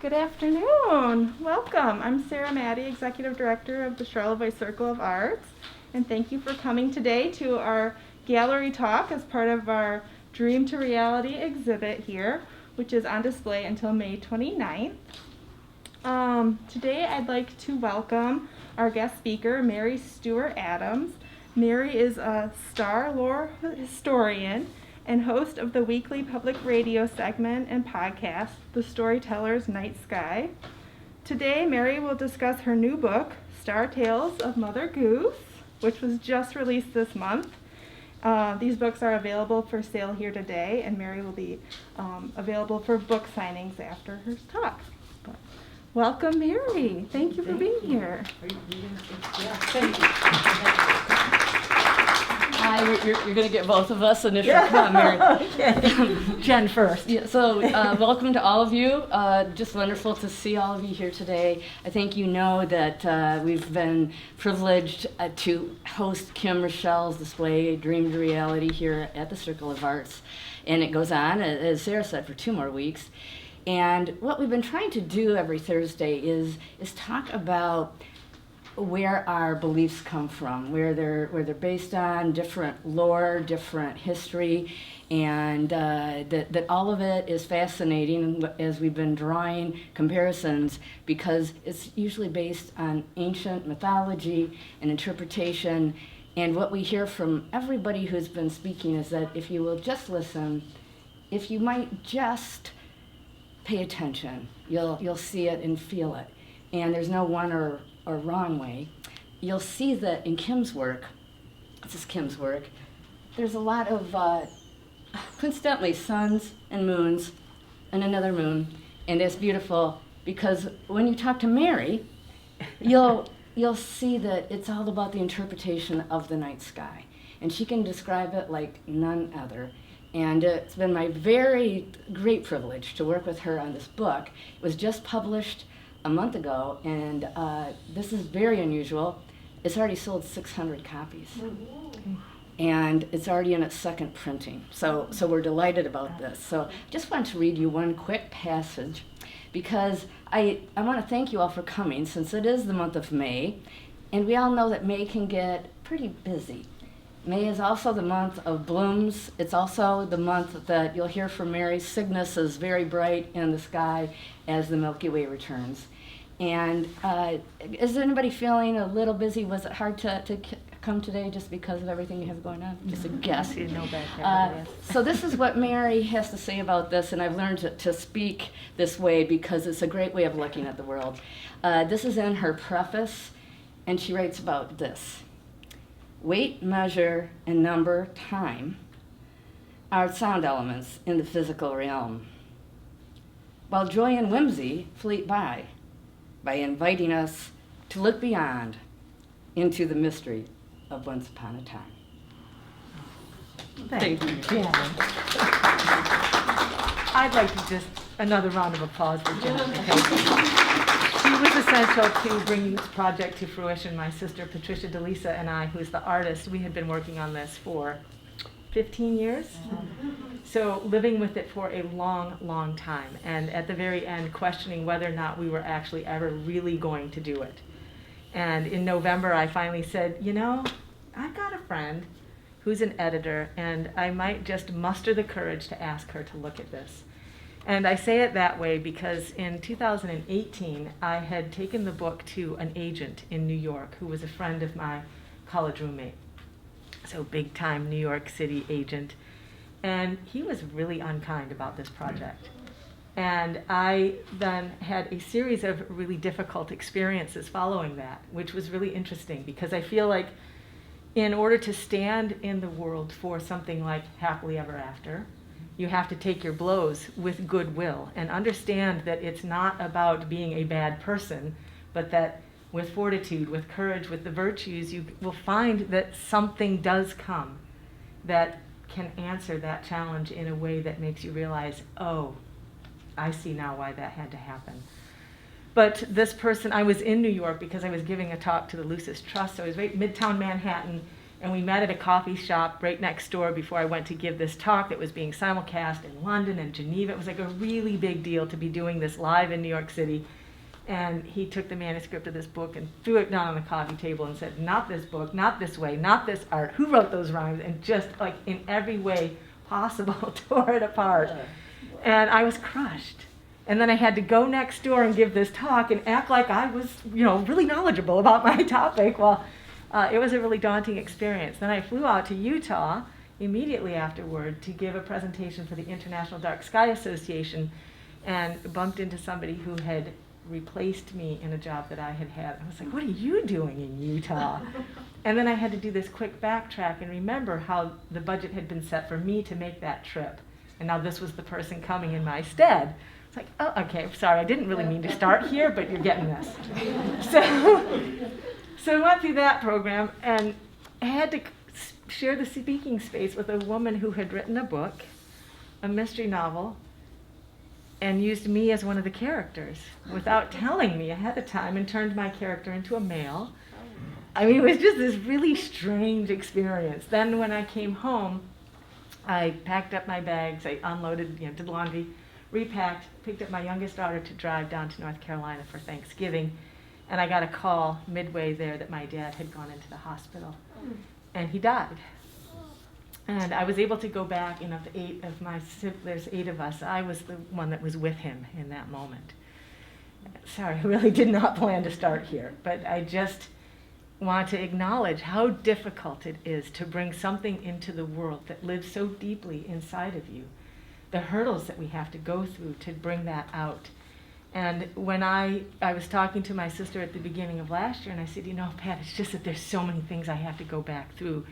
Good afternoon. Welcome. I'm Sarah Maddie, Executive Director of the Charlevoix Circle of Arts, and thank you for coming today to our gallery talk as part of our Dream to Reality exhibit here, which is on display until May 29th. Today I'd like to welcome our guest speaker, Mary Stewart Adams. Mary is a star lore historian and host of the weekly public radio segment and podcast, The Storyteller's Night Sky. Today, Mary will discuss her new book, Tales of Mother Goose, which was just released this month. These books are available for sale here today, and Mary will be available for book signings after her talk. But welcome, Mary. Thank you for being here. Thank you. Hi, you're going to get both of us initially. Come on, Mary. Okay. Jen first. Yeah, so welcome to all of you. Just wonderful to see all of you here today. I think you know that we've been privileged to host Kim Rochelle's display, Dream to Reality, here at the Circle of Arts. And it goes on, as Sarah said, for 2 more weeks. And what we've been trying to do every Thursday is talk about where our beliefs come from, where they're based on, different lore, different history, and that all of it is fascinating as we've been drawing comparisons, because it's usually based on ancient mythology and interpretation. And what we hear from everybody who's been speaking is that if you will just listen, if you might just pay attention, you'll see it and feel it. And there's no one or wrong way. You'll see that in Kim's work, this is Kim's work, there's a lot of, coincidentally, suns and moons and another moon, and it's beautiful because when you talk to Mary, you'll see that it's all about the interpretation of the night sky, and she can describe it like none other. And it's been my very great privilege to work with her on this book. It was just published a month ago, and this is very unusual. It's already sold 600 copies, and it's already in its second printing. So we're delighted about this. So just want to read you one quick passage, because I want to thank you all for coming, since it is the month of May, and we all know that May can get pretty busy. May is also the month of blooms. It's also the month that you'll hear from Mary. Cygnus is very bright in the sky as the Milky Way returns. And is anybody feeling a little busy? Was it hard to come today just because of everything you have going on? Just a guess. So this is what Mary has to say about this, and I've learned to speak this way because it's a great way of looking at the world. This is in her preface, and she writes about this. Weight, measure, and number, time, are sound elements in the physical realm, while joy and whimsy fleet by inviting us to look beyond into the mystery of once upon a time. Thank you. Yeah. I'd like to just, another round of applause for Jen, because she was essential to bringing this project to fruition. My sister Patricia DeLisa and I, who's the artist, we had been working on this for 15 years. So living with it for a long, long time. And at the very end, questioning whether or not we were actually ever really going to do it. And in November, I finally said, you know, I've got a friend who's an editor, and I might just muster the courage to ask her to look at this. And I say it that way because in 2018, I had taken the book to an agent in New York who was a friend of my college roommate. So big time New York City agent. And he was really unkind about this project. And I then had a series of really difficult experiences following that, which was really interesting because I feel like in order to stand in the world for something like happily ever after, you have to take your blows with goodwill and understand that it's not about being a bad person, but that with fortitude, with courage, with the virtues, you will find that something does come that can answer that challenge in a way that makes you realize, oh, I see now why that had to happen. But this person, I was in New York because I was giving a talk to the Lucis Trust, so I was right midtown Manhattan, And we met at a coffee shop right next door before I went to give this talk that was being simulcast in London and Geneva. It was like a really big deal to be doing this live in New York City. And he took the manuscript of this book and threw it down on the coffee table and said, not this book, not this way, not this art. Who wrote those rhymes? And just like in every way possible tore it apart. And I was crushed. And then I had to go next door and give this talk and act like I was, really knowledgeable about my topic. Well, it was a really daunting experience. Then I flew out to Utah immediately afterward to give a presentation for the International Dark Sky Association and bumped into somebody who had replaced me in a job that I had had. I was like, what are you doing in Utah? And then I had to do this quick backtrack and remember how the budget had been set for me to make that trip. And now this was the person coming in my stead. It's like, oh, okay, sorry, I didn't really mean to start here, but you're getting this. So I went through that program, and I had to share the speaking space with a woman who had written a book, a mystery novel, and used me as one of the characters without telling me ahead of time, and turned my character into a male. I mean, it was just this really strange experience. Then when I came home, I packed up my bags, I unloaded, did laundry, repacked, picked up my youngest daughter to drive down to North Carolina for Thanksgiving, and I got a call midway there that my dad had gone into the hospital, and he died. And I was able to go back, there's 8 of us, I was the one that was with him in that moment. Sorry, I really did not plan to start here, but I just want to acknowledge how difficult it is to bring something into the world that lives so deeply inside of you. The hurdles that we have to go through to bring that out. And when I was talking to my sister at the beginning of last year, and I said, Pat, it's just that there's so many things I have to go back through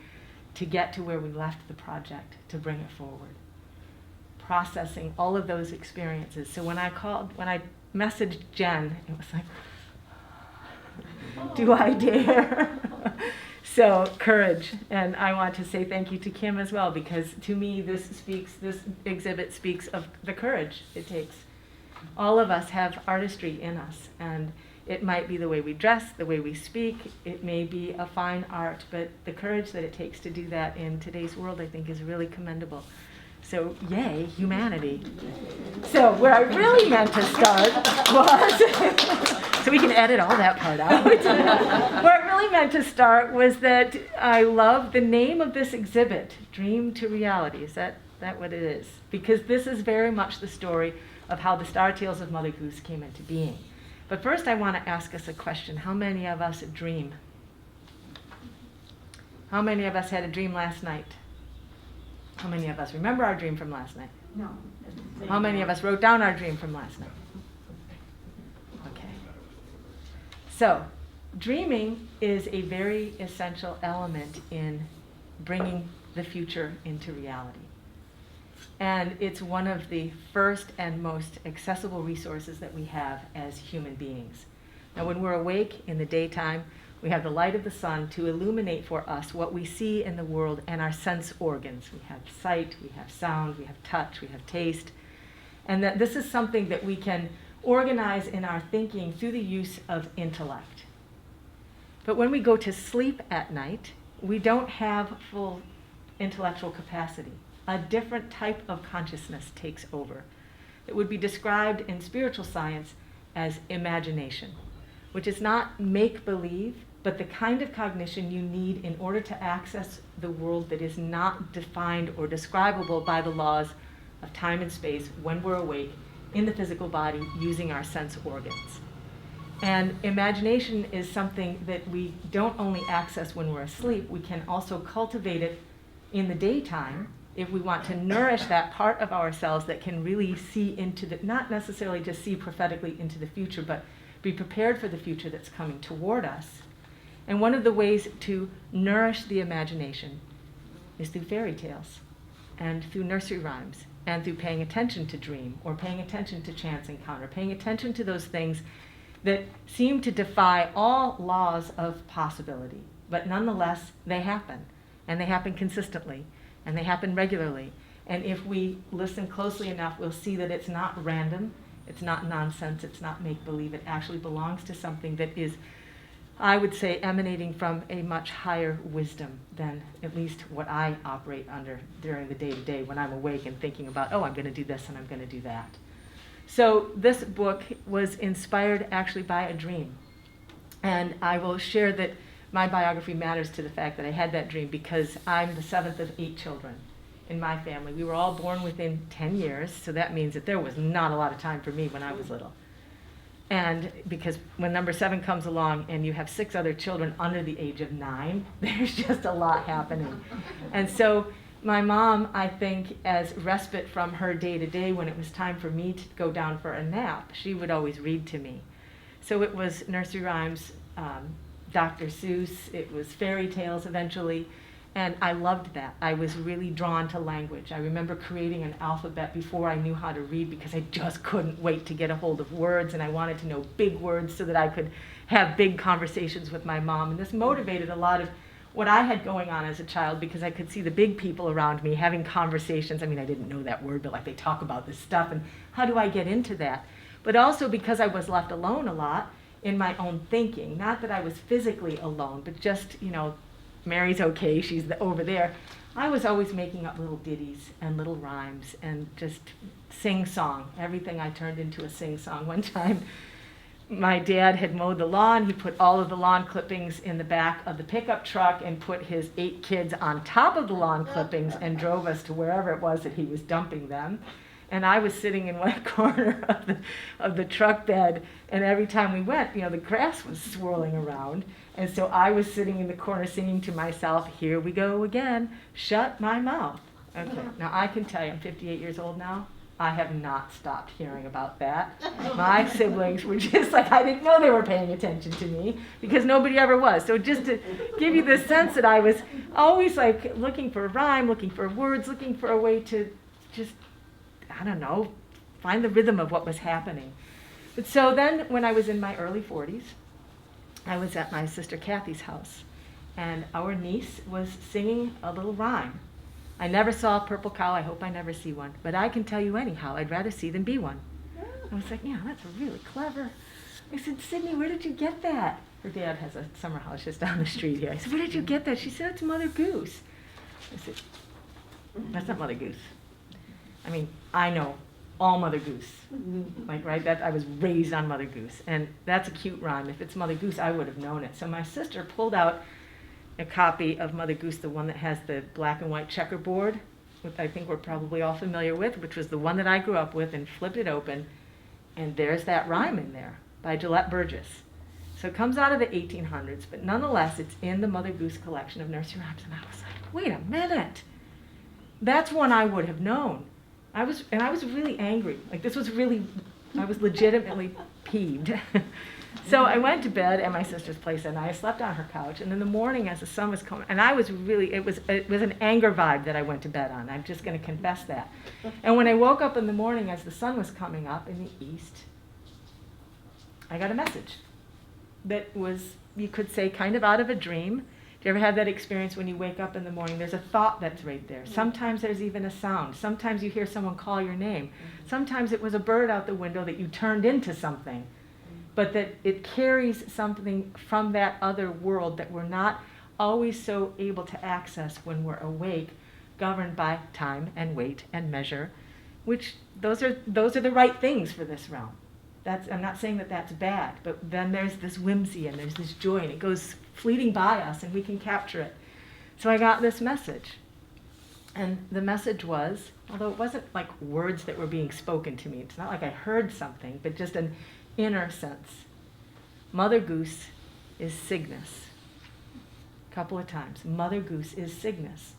to get to where we left the project, to bring it forward. Processing all of those experiences. So when I messaged Jen, it was like, do I dare? So courage, and I want to say thank you to Kim as well, because to me this exhibit speaks of the courage it takes. All of us have artistry in us, and it might be the way we dress, the way we speak, it may be a fine art, but the courage that it takes to do that in today's world, I think, is really commendable. So yay, humanity. So where I really meant to start was, so we can edit all that part out. Where I really meant to start was that I love the name of this exhibit, Dream to Reality. Is that what it is? Because this is very much the story of how the Star Tales of Mother Goose came into being. But first I want to ask us a question. How many of us dream? How many of us had a dream last night? How many of us remember our dream from last night? No. How many of us wrote down our dream from last night? Okay. So, dreaming is a very essential element in bringing the future into reality. And it's one of the first and most accessible resources that we have as human beings. Now, when we're awake in the daytime, we have the light of the sun to illuminate for us what we see in the world and our sense organs. We have sight, we have sound, we have touch, we have taste. And that this is something that we can organize in our thinking through the use of intellect. But when we go to sleep at night, we don't have full intellectual capacity. A different type of consciousness takes over. It would be described in spiritual science as imagination, which is not make-believe, but the kind of cognition you need in order to access the world that is not defined or describable by the laws of time and space when we're awake in the physical body using our sense organs. And imagination is something that we don't only access when we're asleep, we can also cultivate it in the daytime if we want to nourish that part of ourselves that can really see into the, not necessarily just see prophetically into the future, but be prepared for the future that's coming toward us. And one of the ways to nourish the imagination is through fairy tales and through nursery rhymes and through paying attention to dream or paying attention to chance encounter, paying attention to those things that seem to defy all laws of possibility. But nonetheless, they happen, and they happen consistently, and they happen regularly. And if we listen closely enough, we'll see that it's not random, it's not nonsense, it's not make-believe, it actually belongs to something that is I would say, emanating from a much higher wisdom than at least what I operate under during the day-to-day when I'm awake and thinking about, oh, I'm going to do this and I'm going to do that. So this book was inspired actually by a dream. And I will share that my biography matters to the fact that I had that dream because I'm the 7th of 8 children in my family. We were all born within 10 years, so that means that there was not a lot of time for me when I was little. And because when number 7 comes along and you have 6 other children under the age of 9, there's just a lot happening. And so my mom, I think, as respite from her day-to-day when it was time for me to go down for a nap, she would always read to me. So it was nursery rhymes, Dr. Seuss, it was fairy tales eventually, and I loved that. I was really drawn to language. I remember creating an alphabet before I knew how to read because I just couldn't wait to get a hold of words, and I wanted to know big words so that I could have big conversations with my mom. And this motivated a lot of what I had going on as a child because I could see the big people around me having conversations. I mean, I didn't know that word, but like they talk about this stuff, and how do I get into that? But also because I was left alone a lot in my own thinking. Not that I was physically alone, but just, Mary's okay, she's over there. I was always making up little ditties and little rhymes and just sing-song. Everything I turned into a sing-song. One time, my dad had mowed the lawn. He put all of the lawn clippings in the back of the pickup truck and put his 8 kids on top of the lawn clippings and drove us to wherever it was that he was dumping them. And I was sitting in one corner of the truck bed, and every time we went, the grass was swirling around. And so I was sitting in the corner singing to myself, here we go again, shut my mouth. Okay, now I can tell you, I'm 58 years old now. I have not stopped hearing about that. My siblings were just like, I didn't know they were paying attention to me because nobody ever was. So just to give you this sense that I was always like looking for a rhyme, looking for words, looking for a way to just, find the rhythm of what was happening. But so then when I was in my early 40s, I was at my sister Kathy's house, and our niece was singing a little rhyme. I never saw a purple cow. I hope I never see one. But I can tell you anyhow, I'd rather see than be one. I was like, yeah, that's really clever. I said, Sydney, where did you get that? Her dad has a summer house just down the street here. I said, where did you get that? She said, it's Mother Goose. I said, that's not Mother Goose. I mean, I know all Mother Goose. That I was raised on Mother Goose. And that's a cute rhyme. If it's Mother Goose, I would have known it. So my sister pulled out a copy of Mother Goose, the one that has the black and white checkerboard, which I think we're probably all familiar with, which was the one that I grew up with, and flipped it open, and there's that rhyme in there by Gillette Burgess. So it comes out of the 1800s, but nonetheless, it's in the Mother Goose collection of nursery rhymes, and I was like, wait a minute. That's one I would have known. I was really angry. I was legitimately peeved. So I went to bed at my sister's place, and I slept on her couch. And in the morning, as the sun was coming, and it was an anger vibe that I went to bed on. I'm just going to confess that. And when I woke up in the morning, as the sun was coming up in the east, I got a message that was, you could say, kind of out of a dream. Do you ever have that experience when you wake up in the morning? There's a thought that's right there. Sometimes there's even a sound. Sometimes you hear someone call your name. Sometimes it was a bird out the window that you turned into something. But that it carries something from that other world that we're not always so able to access when we're awake, governed by time and weight and measure, which those are the right things for this realm. I'm not saying that that's bad, but then there's this whimsy and there's this joy, and it goes fleeting by us, and we can capture it. So I got this message. And the message was, although it wasn't like words that were being spoken to me, it's not like I heard something, but just an inner sense. Mother Goose is Cygnus. A couple of times. Mother Goose is Cygnus.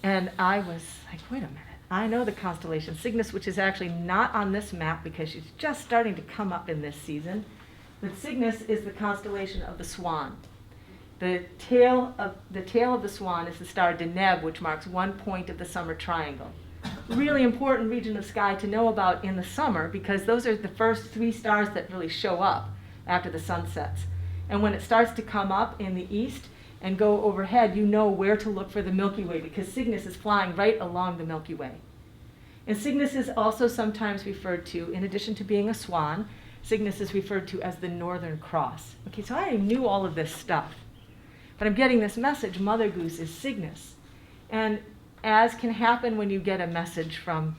And I was like, wait a minute. I know the constellation Cygnus, which is actually not on this map because she's just starting to come up in this season. But Cygnus is the constellation of the Swan. The tail of the Swan is the star Deneb, which marks one point of the summer triangle. Really important region of sky to know about in the summer because those are the first 3 stars that really show up after the sun sets. And when it starts to come up in the east and go overhead, you know where to look for the Milky Way because Cygnus is flying right along the Milky Way. And Cygnus is also sometimes referred to, in addition to being a swan, Cygnus is referred to as the Northern Cross. Okay, so I knew all of this stuff. But I'm getting this message, Mother Goose is Cygnus. And as can happen when you get a message from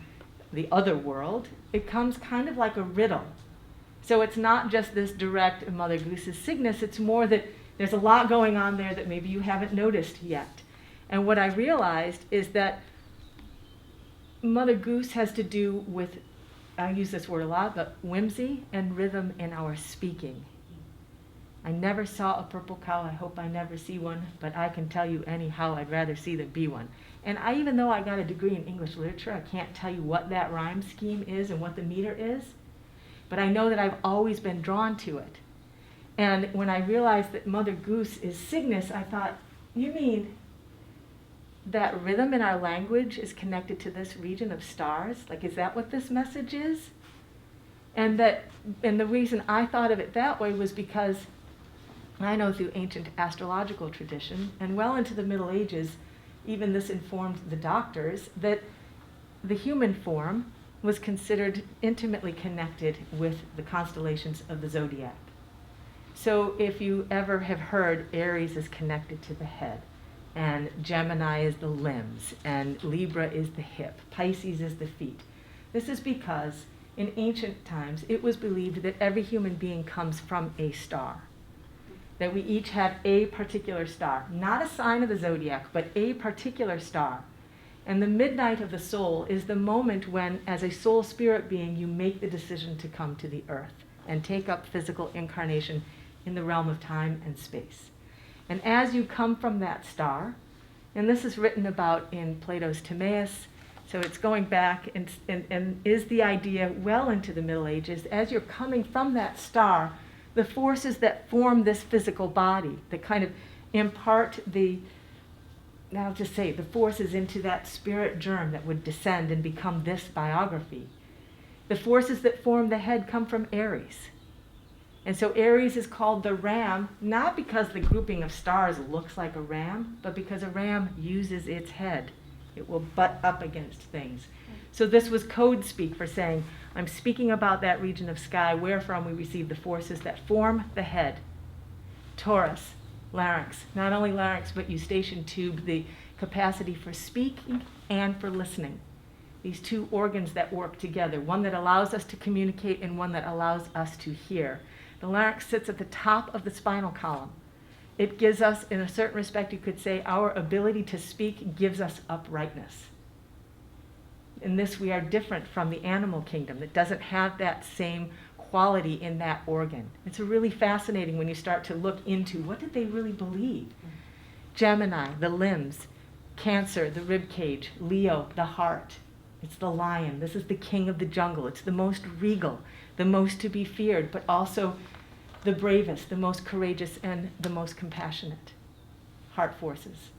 the other world, it comes kind of like a riddle. So it's not just this direct Mother Goose is Cygnus, it's more that there's a lot going on there that maybe you haven't noticed yet. And what I realized is that Mother Goose has to do with, I use this word a lot, but whimsy and rhythm in our speaking. I never saw a purple cow, I hope I never see one, but I can tell you anyhow I'd rather see than be one. And even though I got a degree in English literature, I can't tell you what that rhyme scheme is and what the meter is, but I know that I've always been drawn to it. And when I realized that Mother Goose is Cygnus, I thought, you mean that rhythm in our language is connected to this region of stars? Like, is that what this message is? And the reason I thought of it that way was because I know through ancient astrological tradition, and well into the Middle Ages, even this informed the doctors, that the human form was considered intimately connected with the constellations of the zodiac. So if you ever have heard Aries is connected to the head, and Gemini is the limbs, and Libra is the hip, Pisces is the feet, this is because in ancient times it was believed that every human being comes from a star, that we each have a particular star, not a sign of the zodiac, but a particular star. And the midnight of the soul is the moment when, as a soul spirit being, you make the decision to come to the earth and take up physical incarnation in the realm of time and space. And as you come from that star, and this is written about in Plato's Timaeus, so it's going back and is the idea well into the Middle Ages, as you're coming from that star, the forces that form this physical body, that kind of impart the forces into that spirit germ that would descend and become this biography. The forces that form the head come from Aries. And so Aries is called the ram, not because the grouping of stars looks like a ram, but because a ram uses its head. It will butt up against things. So this was code speak for saying, I'm speaking about that region of sky wherefrom we receive the forces that form the head. Taurus, larynx, not only larynx, but eustachian tube, the capacity for speaking and for listening. These two organs that work together, one that allows us to communicate and one that allows us to hear. The larynx sits at the top of the spinal column. It gives us, in a certain respect, you could say, our ability to speak gives us uprightness. In this, we are different from the animal kingdom that doesn't have that same quality in that organ. It's really fascinating when you start to look into what did they really believe. Gemini, the limbs. Cancer, the rib cage. Leo, the heart. It's the lion. This is the king of the jungle. It's the most regal, the most to be feared, but also the bravest, the most courageous, and the most compassionate. Heart forces.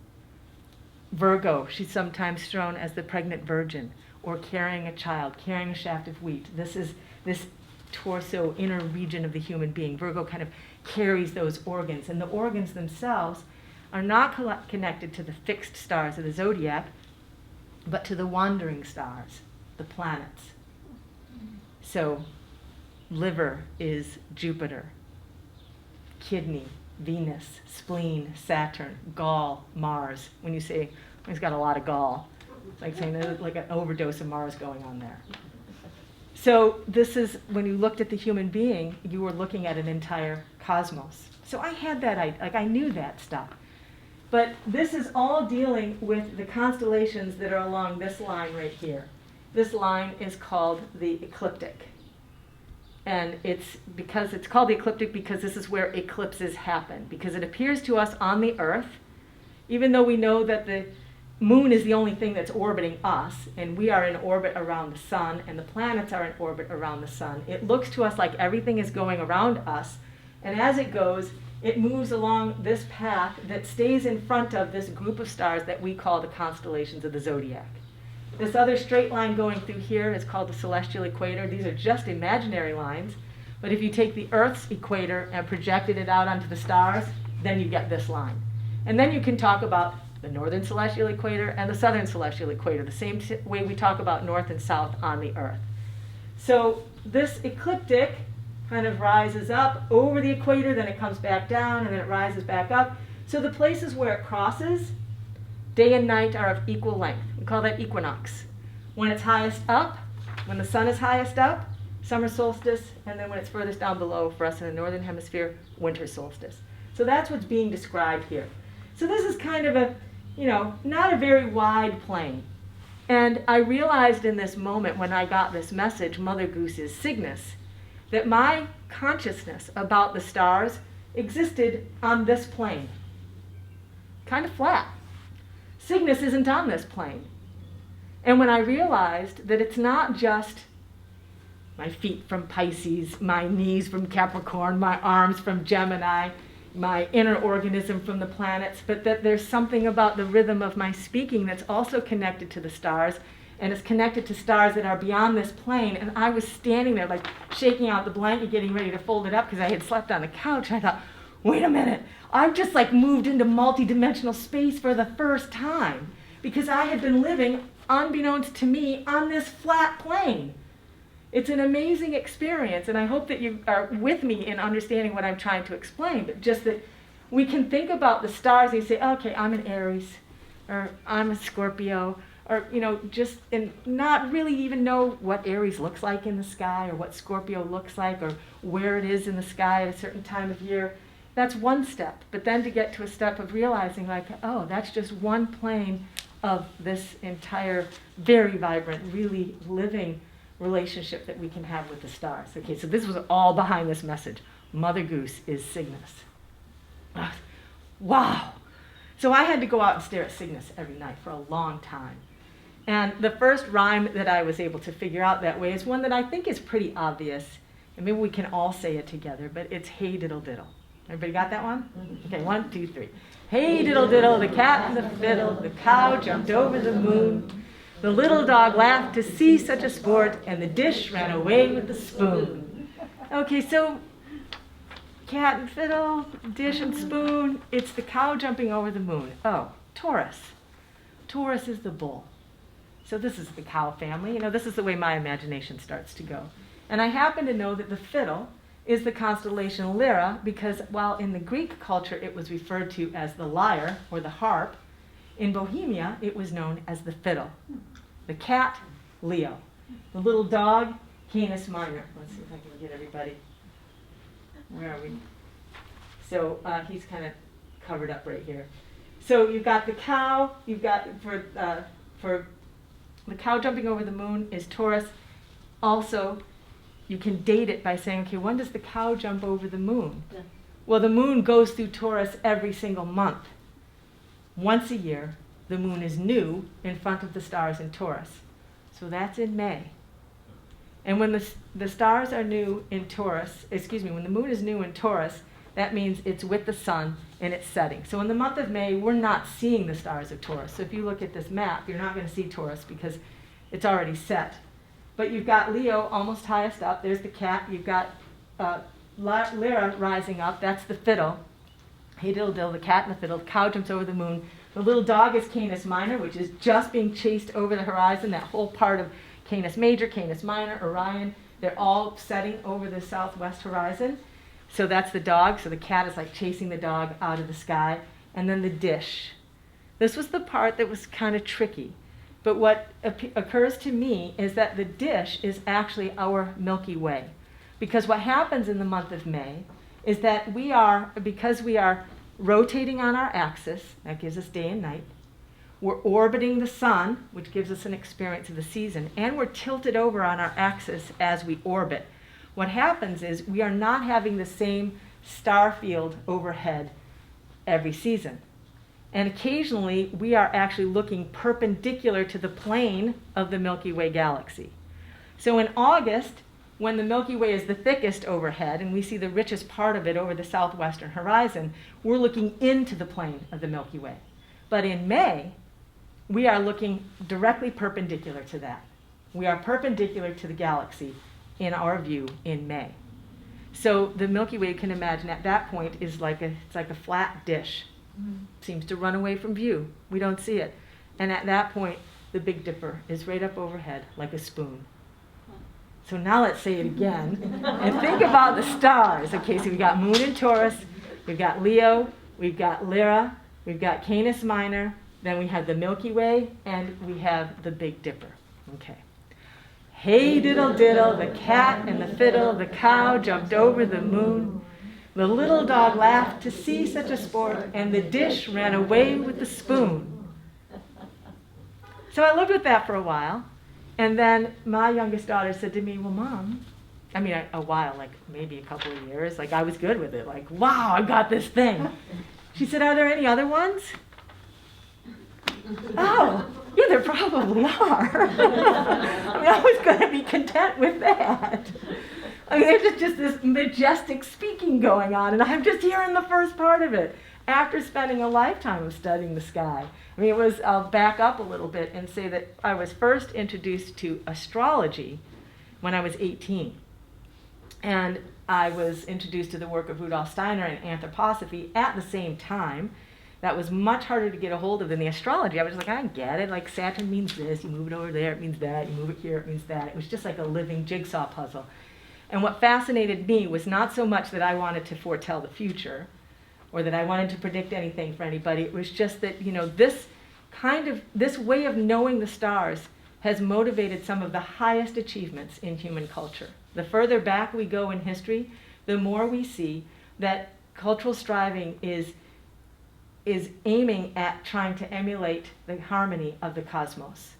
Virgo, she's sometimes shown as the pregnant virgin, or carrying a child, carrying a shaft of wheat. This is this torso, inner region of the human being. Virgo kind of carries those organs, and the organs themselves are not connected to the fixed stars of the zodiac, but to the wandering stars, the planets. So, liver is Jupiter, kidney, Venus, spleen, Saturn, gall, Mars. When you say, he's got a lot of gall, it's like saying there's like an overdose of Mars going on there. So this is, when you looked at the human being, you were looking at an entire cosmos. So I had that, I knew that stuff. But this is all dealing with the constellations that are along this line right here. This line is called the ecliptic. And it's called the ecliptic because this is where eclipses happen. Because it appears to us on the Earth, even though we know that the moon is the only thing that's orbiting us, and we are in orbit around the sun, and the planets are in orbit around the sun, it looks to us like everything is going around us. And as it goes, it moves along this path that stays in front of this group of stars that we call the constellations of the zodiac. This other straight line going through here is called the celestial equator. These are just imaginary lines, but if you take the Earth's equator and projected it out onto the stars, then you get this line. And then you can talk about the northern celestial equator and the southern celestial equator, the same way we talk about north and south on the Earth. So this ecliptic kind of rises up over the equator, then it comes back down, and then it rises back up. So the places where it crosses, day and night are of equal length. We call that equinox. When it's highest up, when the sun is highest up, summer solstice, and then when it's furthest down below for us in the northern hemisphere, winter solstice. So that's what's being described here. So this is kind of a, not a very wide plane. And I realized in this moment when I got this message, Mother Goose is Cygnus, that my consciousness about the stars existed on this plane. Kind of flat. Cygnus isn't on this plane. And when I realized that it's not just my feet from Pisces, my knees from Capricorn, my arms from Gemini, my inner organism from the planets, but that there's something about the rhythm of my speaking that's also connected to the stars, and it's connected to stars that are beyond this plane. And I was standing there like shaking out the blanket, getting ready to fold it up because I had slept on the couch. I thought, wait a minute, I've just like moved into multidimensional space for the first time because I had been living, unbeknownst to me, on this flat plane. It's an amazing experience, and I hope that you are with me in understanding what I'm trying to explain, but just that we can think about the stars and say, okay, I'm an Aries, or I'm a Scorpio, or, just and not really even know what Aries looks like in the sky, or what Scorpio looks like, or where it is in the sky at a certain time of year. That's one step, but then to get to a step of realizing like, oh, that's just one plane of this entire very vibrant, really living relationship that we can have with the stars. Okay, so this was all behind this message. Mother Goose is Cygnus. Wow. So I had to go out and stare at Cygnus every night for a long time. And the first rhyme that I was able to figure out that way is one that I think is pretty obvious, and maybe we can all say it together, but it's hey diddle diddle. Everybody got that one? Okay, 1, 2, 3. Hey diddle diddle, the cat and the fiddle, the cow jumped over the moon. The little dog laughed to see such a sport, and the dish ran away with the spoon. Okay, so cat and fiddle, dish and spoon, it's the cow jumping over the moon. Oh, Taurus. Taurus is the bull. So this is the cow family. This is the way my imagination starts to go. And I happen to know that the fiddle is the constellation Lyra, because while in the Greek culture it was referred to as the lyre or the harp, in Bohemia it was known as the fiddle. The cat, Leo. The little dog, Canis Minor. Let's see if I can get everybody. Where are we? So he's kind of covered up right here. So you've got the cow, you've got for the cow jumping over the moon is Taurus. Also, you can date it by saying, okay, when does the cow jump over the moon? Yeah. Well, the moon goes through Taurus every single month. Once a year, the moon is new in front of the stars in Taurus. So that's in May. And when the stars are new in Taurus, when the moon is new in Taurus, that means it's with the sun and it's setting. So in the month of May, we're not seeing the stars of Taurus. So if you look at this map, you're not going to see Taurus because it's already set. But you've got Leo almost highest up. There's the cat. You've got Lyra rising up. That's the fiddle. Hey diddle diddle, the cat and the fiddle. The cow jumps over the moon. The little dog is Canis Minor, which is just being chased over the horizon. That whole part of Canis Major, Canis Minor, Orion, they're all setting over the southwest horizon. So that's the dog. So the cat is like chasing the dog out of the sky. And then the dish. This was the part that was kind of tricky. But what occurs to me is that the dish is actually our Milky Way. Because what happens in the month of May is that because we are rotating on our axis, that gives us day and night, we're orbiting the sun, which gives us an experience of the season, and we're tilted over on our axis as we orbit. What happens is we are not having the same star field overhead every season. And occasionally, we are actually looking perpendicular to the plane of the Milky Way galaxy. So in August, when the Milky Way is the thickest overhead, and we see the richest part of it over the southwestern horizon, we're looking into the plane of the Milky Way. But in May, we are looking directly perpendicular to that. We are perpendicular to the galaxy in our view in May. So the Milky Way, you can imagine at that point, is like a flat dish. Seems to run away from view. We don't see it. And at that point, the Big Dipper is right up overhead like a spoon. So now let's say it again. And think about the stars. Okay, so we've got Moon in Taurus, we've got Leo, we've got Lyra, we've got Canis Minor, then we have the Milky Way, and we have the Big Dipper. Okay. Hey diddle diddle, the cat and the fiddle, the cow jumped over the moon. The little dog laughed to see such a sport, and the dish ran away with the spoon. So I lived with that for a while, and then my youngest daughter said to me, well, Mom, a while, like maybe a couple of years, like I was good with it, like, wow, I got this thing. She said, are there any other ones? Oh, yeah, there probably are. I was going to be content with that. There's just this majestic speaking going on, and I'm just hearing the first part of it after spending a lifetime of studying the sky. I'll back up a little bit and say that I was first introduced to astrology when I was 18. And I was introduced to the work of Rudolf Steiner and anthroposophy at the same time. That was much harder to get a hold of than the astrology. I was like, I get it. Like Saturn means this. You move it over there, it means that. You move it here, it means that. It was just like a living jigsaw puzzle. And what fascinated me was not so much that I wanted to foretell the future or that I wanted to predict anything for anybody. It was just that, this way of knowing the stars has motivated some of the highest achievements in human culture. The further back we go in history, the more we see that cultural striving is aiming at trying to emulate the harmony of the cosmos.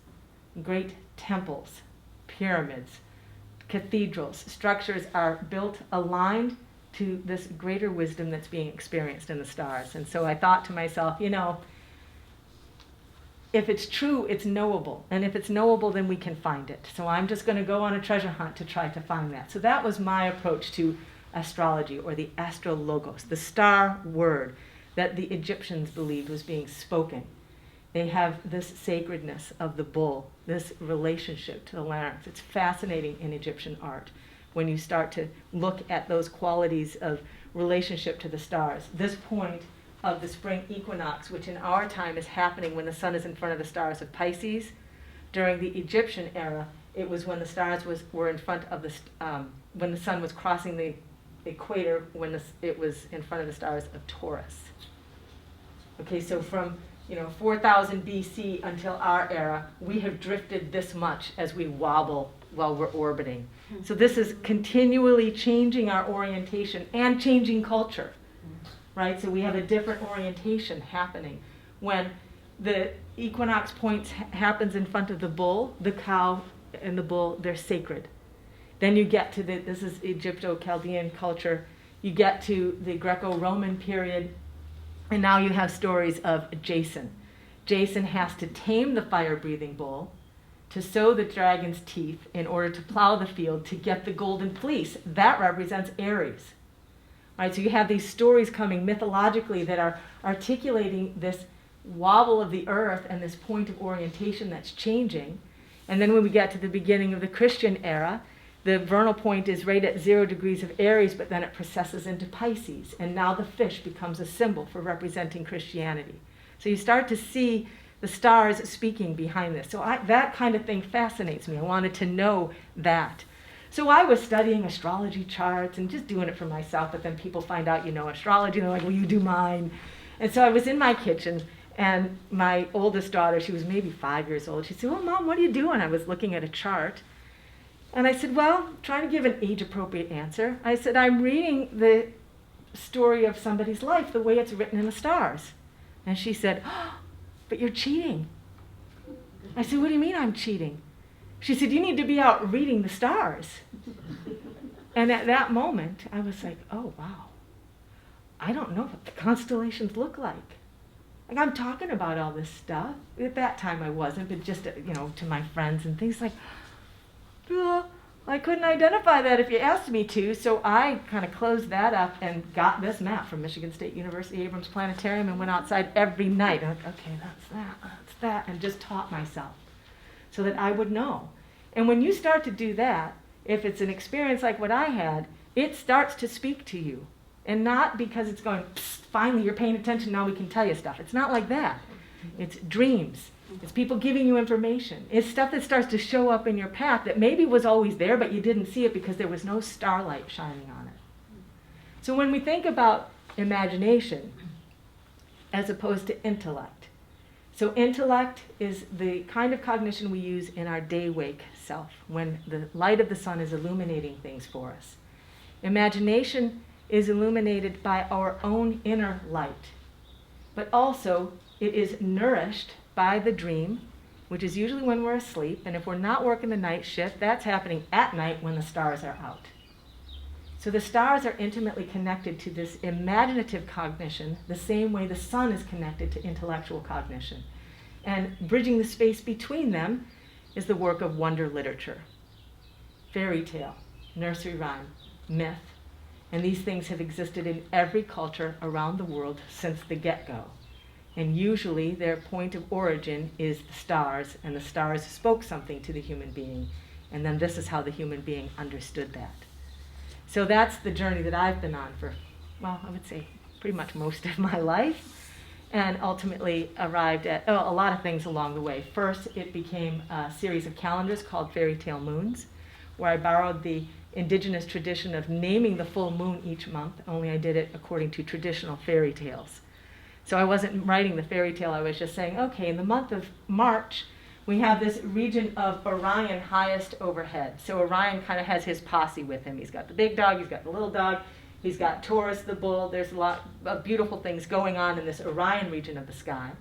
Great temples, pyramids, cathedrals, structures are built aligned to this greater wisdom that's being experienced in the stars. And so I thought to myself, if it's true, it's knowable. And if it's knowable, then we can find it. So I'm just going to go on a treasure hunt to try to find that. So that was my approach to astrology, or the astrologos, the star word that the Egyptians believed was being spoken. They have this sacredness of the bull, this relationship to the larynx. It's fascinating in Egyptian art when you start to look at those qualities of relationship to the stars. This point of the spring equinox, which in our time is happening when the sun is in front of the stars of Pisces. During the Egyptian era, it was when the stars were in front of when the sun was crossing the equator, when it was in front of the stars of Taurus. Okay, so from 4,000 BC until our era, we have drifted this much as we wobble while we're orbiting. So this is continually changing our orientation and changing culture, right? So we have a different orientation happening. When the equinox point happens in front of the bull, the cow and the bull, they're sacred. Then you get to this is Egypto-Chaldean culture, you get to the Greco-Roman period, and now you have stories of Jason. Jason has to tame the fire-breathing bull, to sow the dragon's teeth in order to plow the field to get the golden fleece. That represents Aries. Right, so you have these stories coming mythologically that are articulating this wobble of the earth and this point of orientation that's changing. And then when we get to the beginning of the Christian era, the vernal point is right at 0 degrees of Aries, but then it processes into Pisces. And now the fish becomes a symbol for representing Christianity. So you start to see the stars speaking behind this. So that kind of thing fascinates me. I wanted to know that. So I was studying astrology charts and just doing it for myself, but then people find out, astrology, and they're like, will you do mine? And so I was in my kitchen, and my oldest daughter, she was maybe 5 years old, she said, well, Mom, what are you doing? I was looking at a chart. And I said, well, trying to give an age-appropriate answer. I said, I'm reading the story of somebody's life the way it's written in the stars. And she said, oh, but you're cheating. I said, what do you mean I'm cheating? She said, you need to be out reading the stars. And at that moment, I was like, oh, wow. I don't know what the constellations look like. Like, I'm talking about all this stuff. At that time, I wasn't, but just, to my friends and things like, I couldn't identify that if you asked me to, so I kind of closed that up and got this map from Michigan State University Abrams Planetarium and went outside every night. I'm like, okay, that's that, and just taught myself so that I would know. And when you start to do that, if it's an experience like what I had, it starts to speak to you. And not because it's going, finally you're paying attention, now we can tell you stuff. It's not like that. It's dreams. It's people giving you information. It's stuff that starts to show up in your path that maybe was always there, but you didn't see it because there was no starlight shining on it. So when we think about imagination as opposed to intellect, so intellect is the kind of cognition we use in our day-wake self, when the light of the sun is illuminating things for us. Imagination is illuminated by our own inner light, but also it is nourished by the dream, which is usually when we're asleep, and if we're not working the night shift, that's happening at night when the stars are out. So the stars are intimately connected to this imaginative cognition the same way the sun is connected to intellectual cognition. And bridging the space between them is the work of wonder literature. Fairy tale, nursery rhyme, myth, and these things have existed in every culture around the world since the get-go. And usually their point of origin is the stars, and the stars spoke something to the human being, and then this is how the human being understood that. So that's the journey that I've been on for, well, I would say pretty much most of my life, and ultimately arrived at a lot of things along the way. First, it became a series of calendars called Fairy Tale Moons, where I borrowed the indigenous tradition of naming the full moon each month, only I did it according to traditional fairy tales. So I wasn't writing the fairy tale, I was just saying, okay, in the month of March, we have this region of Orion highest overhead. So Orion kind of has his posse with him. He's got the big dog, he's got the little dog, he's got Taurus the bull. There's a lot of beautiful things going on in this Orion region of the sky.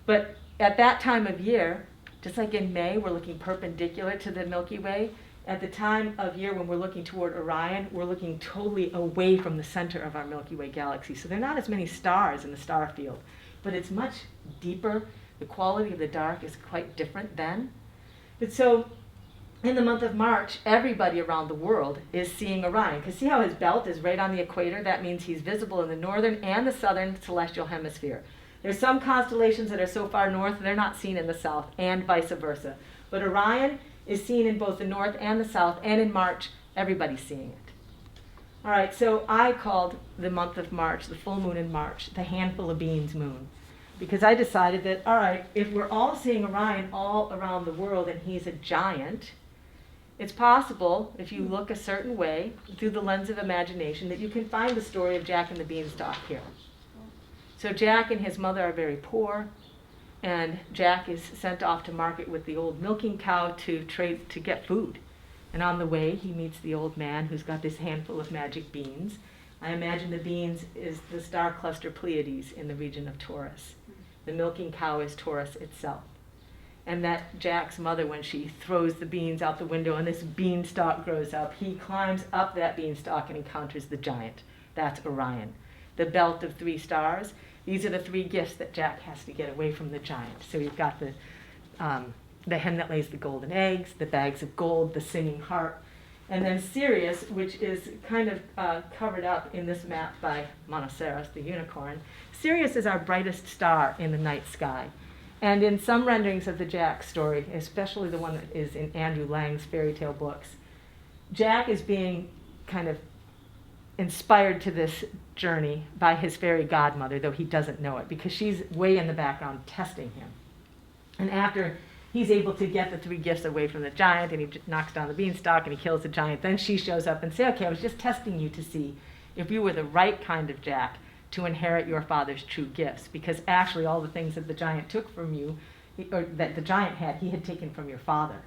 But at that time of year, just like in May, we're looking perpendicular to the Milky Way. At the time of year when we're looking toward Orion, we're looking totally away from the center of our Milky Way galaxy. So there are not as many stars in the star field, but it's much deeper. The quality of the dark is quite different then. And so in the month of March, everybody around the world is seeing Orion. Because see how his belt is right on the equator? That means he's visible in the northern and the southern celestial hemisphere. There's some constellations that are so far north, they're not seen in the south, and vice versa. But Orion is seen in both the north and the south, and in March, everybody's seeing it. All right, so I called the month of March, the full moon in March, the handful of beans moon. Because I decided that, all right, if we're all seeing Orion all around the world and he's a giant, it's possible, if you look a certain way, through the lens of imagination, that you can find the story of Jack and the Beanstalk here. So Jack and his mother are very poor, and Jack is sent off to market with the old milking cow to get food. And on the way, he meets the old man who's got this handful of magic beans. I imagine the beans is the star cluster Pleiades in the region of Taurus. The milking cow is Taurus itself. And that Jack's mother, when she throws the beans out the window and this beanstalk grows up, he climbs up that beanstalk and encounters the giant. That's Orion. The belt of 3 stars. These are the 3 gifts that Jack has to get away from the giant. So you've got the hen that lays the golden eggs, the bags of gold, the singing harp, and then Sirius, which is kind of covered up in this map by Monoceros, the unicorn. Sirius is our brightest star in the night sky. And in some renderings of the Jack story, especially the one that is in Andrew Lang's fairy tale books, Jack is being kind of inspired to this journey by his fairy godmother, though he doesn't know it, because she's way in the background testing him. And after he's able to get the 3 gifts away from the giant, and he knocks down the beanstalk and he kills the giant, then she shows up and says, okay, I was just testing you to see if you were the right kind of Jack to inherit your father's true gifts, because actually all the things that the giant took from you, or that the giant had, he had taken from your father.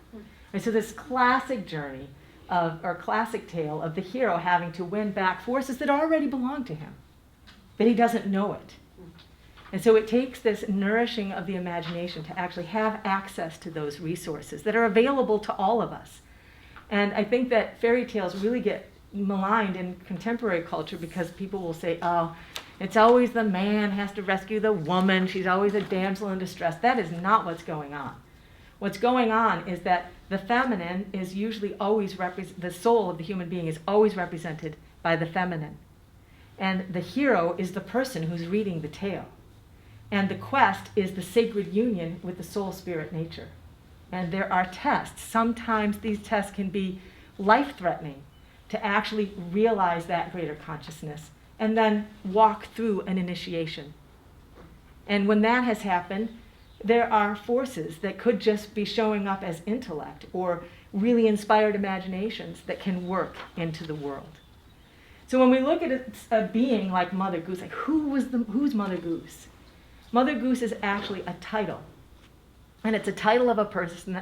And so this classic journey or classic tale of the hero having to win back forces that already belong to him, but he doesn't know it. And so it takes this nourishing of the imagination to actually have access to those resources that are available to all of us. And I think that fairy tales really get maligned in contemporary culture because people will say, oh, it's always the man has to rescue the woman, she's always a damsel in distress. That is not what's going on. What's going on is that the feminine is usually always the soul of the human being is always represented by the feminine. And the hero is the person who's reading the tale. And the quest is the sacred union with the soul spirit nature. And there are tests. Sometimes these tests can be life-threatening to actually realize that greater consciousness and then walk through an initiation. And when that has happened, there are forces that could just be showing up as intellect or really inspired imaginations that can work into the world. So when we look at a being like Mother Goose, like who's Mother Goose? Mother Goose is actually a title. And it's a title of a person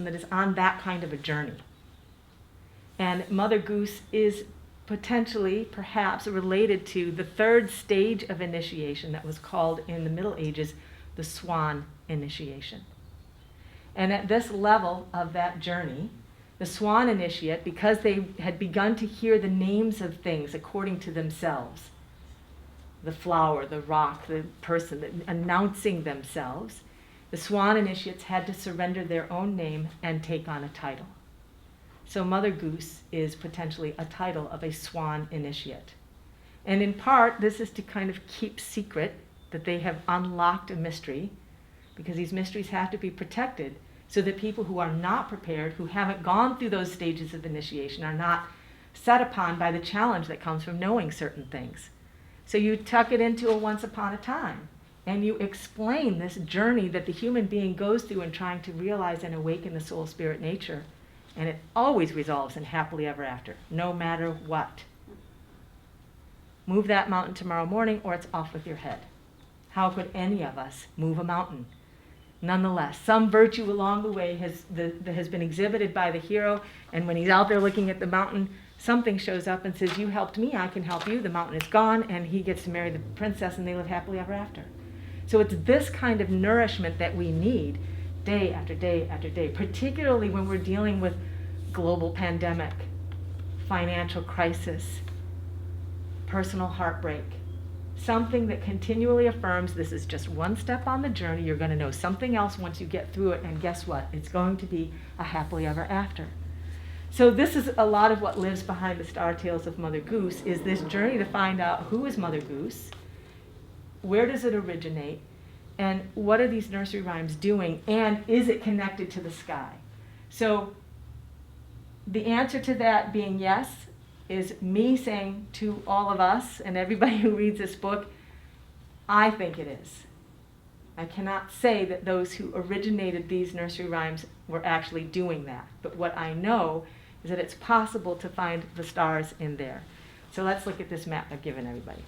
that is on that kind of a journey. And Mother Goose is potentially, perhaps, related to the third stage of initiation that was called in the Middle Ages the Swan Initiation. And at this level of that journey, the Swan Initiate, because they had begun to hear the names of things according to themselves, the flower, the rock, the person, announcing themselves, the Swan Initiates had to surrender their own name and take on a title. So Mother Goose is potentially a title of a Swan Initiate. And in part, this is to kind of keep secret that they have unlocked a mystery, because these mysteries have to be protected so that people who are not prepared, who haven't gone through those stages of initiation, are not set upon by the challenge that comes from knowing certain things. So you tuck it into a once upon a time, and you explain this journey that the human being goes through in trying to realize and awaken the soul, spirit, nature, and it always resolves in happily ever after, no matter what. Move that mountain tomorrow morning or it's off with your head. How could any of us move a mountain? Nonetheless, some virtue along the way that has been exhibited by the hero, and when he's out there looking at the mountain, something shows up and says, you helped me, I can help you. The mountain is gone, and he gets to marry the princess, and they live happily ever after. So it's this kind of nourishment that we need day after day after day, particularly when we're dealing with global pandemic, financial crisis, personal heartbreak. Something that continually affirms this is just one step on the journey. You're going to know something else once you get through it, and guess what? It's going to be a happily ever after. So this is a lot of what lives behind the Star Tales of Mother Goose, is this journey to find out who is Mother Goose, where does it originate, and what are these nursery rhymes doing, and is it connected to the sky? So the answer to that being yes is me saying to all of us and everybody who reads this book, I think it is. I cannot say that those who originated these nursery rhymes were actually doing that, but what I know is that it's possible to find the stars in there. So let's look at this map I've given everybody.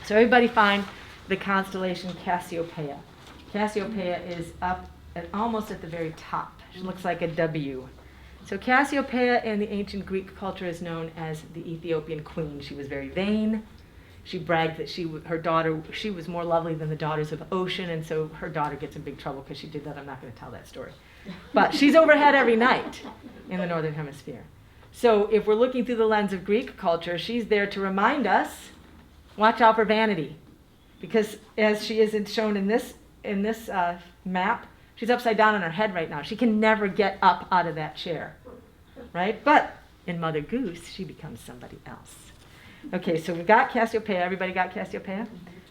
So everybody find the constellation Cassiopeia. Cassiopeia is up almost at the very top. It looks like a W. So Cassiopeia in the ancient Greek culture is known as the Ethiopian queen. She was very vain. She bragged that she was more lovely than the daughters of Ocean, and so her daughter gets in big trouble because she did that. I'm not going to tell that story. But she's overhead every night in the Northern Hemisphere. So if we're looking through the lens of Greek culture, she's there to remind us, watch out for vanity. Because as she is shown in this map, she's upside down on her head right now. She can never get up out of that chair, right? But in Mother Goose, she becomes somebody else. Okay, so we've got Cassiopeia. Everybody got Cassiopeia?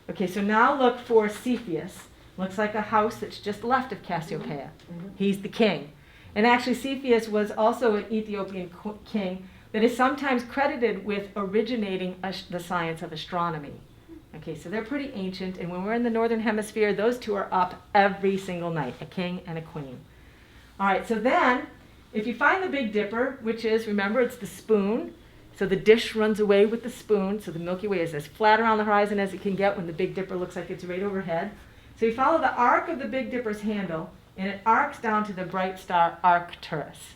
Okay, so now look for Cepheus. Looks like a house that's just left of Cassiopeia. He's the king. And actually, Cepheus was also an Ethiopian king that is sometimes credited with originating the science of astronomy. Okay, so they're pretty ancient, and when we're in the Northern Hemisphere, those two are up every single night, a king and a queen. All right, so then, if you find the Big Dipper, which is, remember, it's the spoon, so the dish runs away with the spoon, so the Milky Way is as flat around the horizon as it can get when the Big Dipper looks like it's right overhead. So you follow the arc of the Big Dipper's handle, and it arcs down to the bright star Arcturus.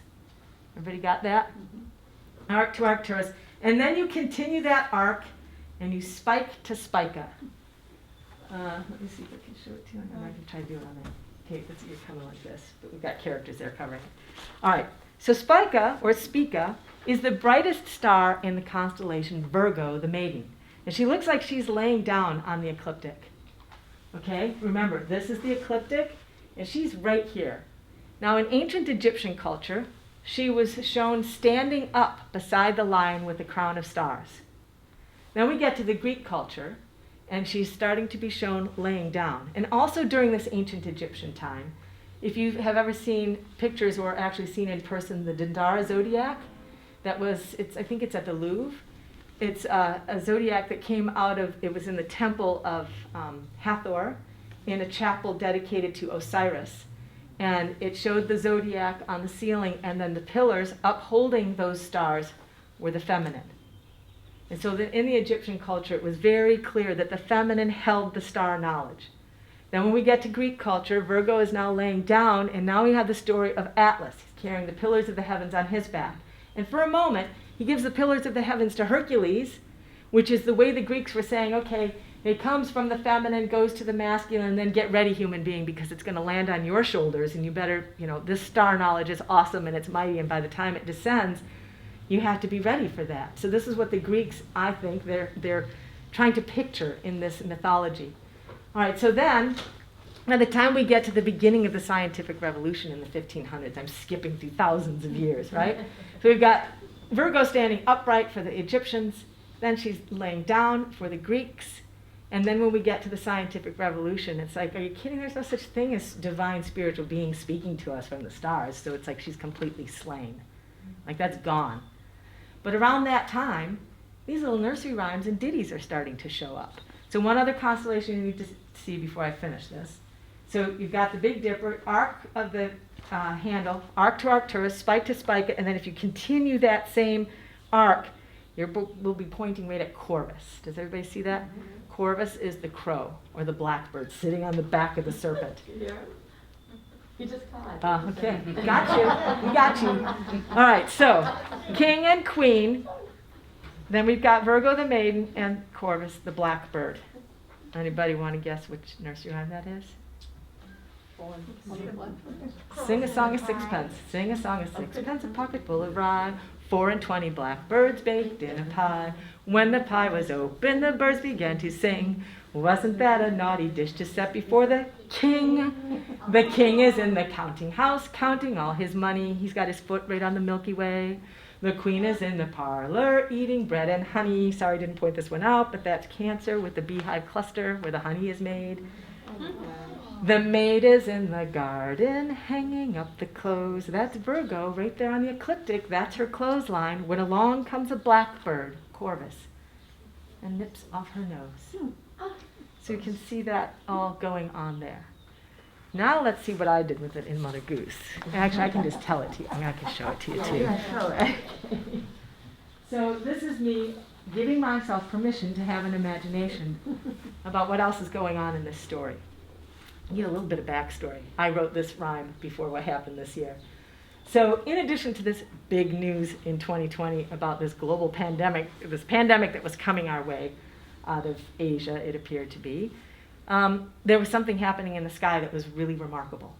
Everybody got that? Mm-hmm. Arc to Arcturus. And then you continue that arc, and you spike to Spica. Let me see if I can show it to you. I can try to do it on there. Okay, let's see, you're coming like this, but we've got characters there covering it. All right, so Spica, or Spica, is the brightest star in the constellation Virgo, the maiden. And she looks like she's laying down on the ecliptic. Okay, remember, this is the ecliptic, and she's right here. Now, in ancient Egyptian culture, she was shown standing up beside the lion with a crown of stars. Then we get to the Greek culture, and she's starting to be shown laying down. And also during this ancient Egyptian time, if you have ever seen pictures or actually seen in person the Dandara Zodiac, I think it's at the Louvre. It's a zodiac that came out of, it was in the temple of Hathor in a chapel dedicated to Osiris. And it showed the zodiac on the ceiling, and then the pillars upholding those stars were the feminine. And so that in the Egyptian culture, it was very clear that the feminine held the star knowledge. Then when we get to Greek culture, Virgo is now laying down, and now we have the story of Atlas. He's carrying the pillars of the heavens on his back. And for a moment, he gives the pillars of the heavens to Hercules, which is the way the Greeks were saying, okay, it comes from the feminine, goes to the masculine, and then get ready, human being, because it's going to land on your shoulders, and you better, this star knowledge is awesome and it's mighty, and by the time it descends, you have to be ready for that. So this is what the Greeks, I think, they're trying to picture in this mythology. All right, so then, by the time we get to the beginning of the scientific revolution in the 1500s, I'm skipping through thousands of years, right? So we've got Virgo standing upright for the Egyptians, then she's laying down for the Greeks, and then when we get to the scientific revolution, it's like, are you kidding? There's no such thing as divine spiritual beings speaking to us from the stars, so it's like she's completely slain. Like, that's gone. But around that time, these little nursery rhymes and ditties are starting to show up. So one other constellation you need to see before I finish this. So you've got the Big Dipper, arc of the handle, arc to Arcturus, spike to Spica, and then if you continue that same arc, we'll be pointing right at Corvus. Does everybody see that? Mm-hmm. Corvus is the crow, or the blackbird, sitting on the back of the serpent. Yeah. You just caught. Okay, got you. We got you. All right, so king and queen. Then we've got Virgo the maiden and Corvus the blackbird. Anybody want to guess which nursery rhyme that is? Sing a song of sixpence. Sing a song of sixpence, a pocket full of rye. 4 and 20 blackbirds baked in a pie. When the pie was open, the birds began to sing. Wasn't that a naughty dish to set before the king? The king is in the counting house, counting all his money. He's got his foot right on the Milky Way. The queen is in the parlor, eating bread and honey. Sorry, I didn't point this one out, but that's Cancer with the beehive cluster where the honey is made. The maid is in the garden, hanging up the clothes. That's Virgo, right there on the ecliptic. That's her clothesline. When along comes a blackbird, Corvus, and nips off her nose. So you can see that all going on there. Now let's see what I did with it in Mother Goose. Actually, I can just tell it to you. I mean, I can show it to you, too. So this is me giving myself permission to have an imagination about what else is going on in this story. You get a little bit of backstory. I wrote this rhyme before what happened this year. So in addition to this big news in 2020 about this global pandemic, this pandemic that was coming our way out of Asia, it appeared to be, there was something happening in the sky that was really remarkable.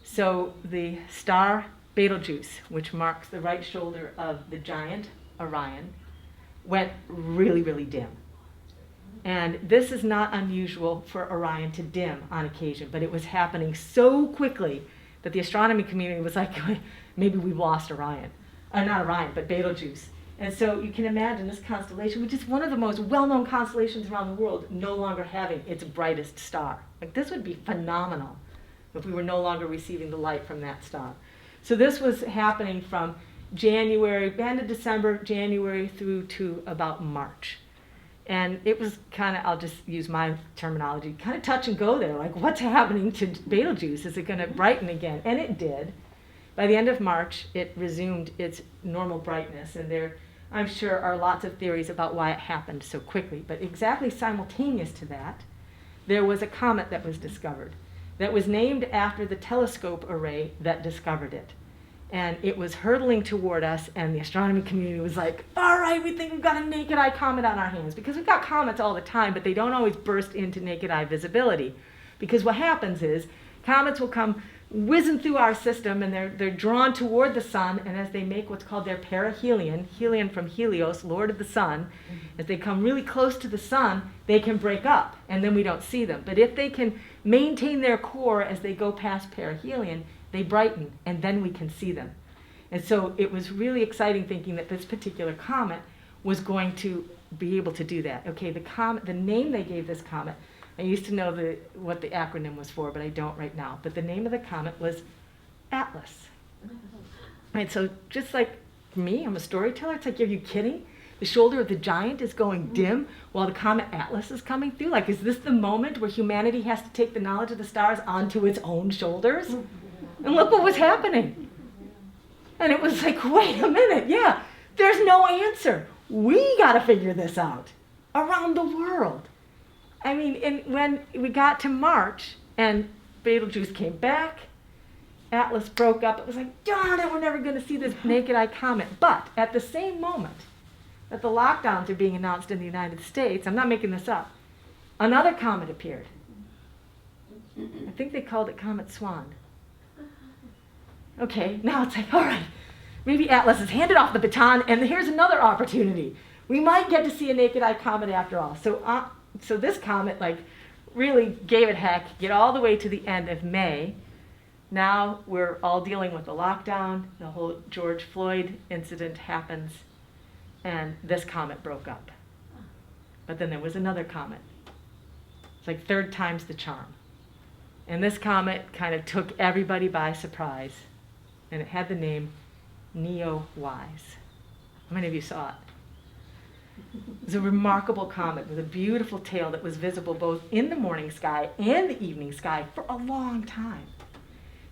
So the star Betelgeuse, which marks the right shoulder of the giant Orion, went really, really dim. And this is not unusual for Orion to dim on occasion, but it was happening so quickly that the astronomy community was like, maybe we've lost Orion. Not Orion, but Betelgeuse. And so you can imagine this constellation, which is one of the most well-known constellations around the world, no longer having its brightest star. Like, this would be phenomenal if we were no longer receiving the light from that star. So this was happening from January, end of December, January through to about March. And it was kind of, I'll just use my terminology, kind of touch and go there. Like, what's happening to Betelgeuse? Is it going to brighten again? And it did. By the end of March, it resumed its normal brightness. And there, I'm sure, are lots of theories about why it happened so quickly. But exactly simultaneous to that, there was a comet that was discovered that was named after the telescope array that discovered it. And it was hurtling toward us, and the astronomy community was like, all right, we think we've got a naked eye comet on our hands. Because we've got comets all the time, but they don't always burst into naked eye visibility. Because what happens is, comets will come whizzing through our system, and they're drawn toward the sun, and as they make what's called their perihelion, helion from Helios, Lord of the Sun, as they come really close to the sun, they can break up, and then we don't see them. But if they can maintain their core as they go past perihelion, they brighten, and then we can see them. And so it was really exciting thinking that this particular comet was going to be able to do that. Okay, the comet, the name they gave this comet, I used to know what the acronym was for, but I don't right now. But the name of the comet was Atlas. Right, so just like me, I'm a storyteller. It's like, are you kidding? The shoulder of the giant is going dim while the comet Atlas is coming through. Like, is this the moment where humanity has to take the knowledge of the stars onto its own shoulders? And look what was happening. And it was like, wait a minute, yeah, there's no answer. We got to figure this out around the world. I mean, and when we got to March and Betelgeuse came back, Atlas broke up. It was like, darn it, we're never going to see this naked eye comet. But at the same moment that the lockdowns are being announced in the United States, I'm not making this up, another comet appeared. I think they called it Comet Swan. Okay, now it's like, all right, maybe Atlas has handed off the baton, and here's another opportunity. We might get to see a naked eye comet after all. So this comet, like, really gave it heck, get all the way to the end of May. Now we're all dealing with the lockdown. The whole George Floyd incident happens, and this comet broke up. But then there was another comet. It's like third time's the charm. And this comet kind of took everybody by surprise, and it had the name Neo-Wise. How many of you saw it? It was a remarkable comet with a beautiful tail that was visible both in the morning sky and the evening sky for a long time.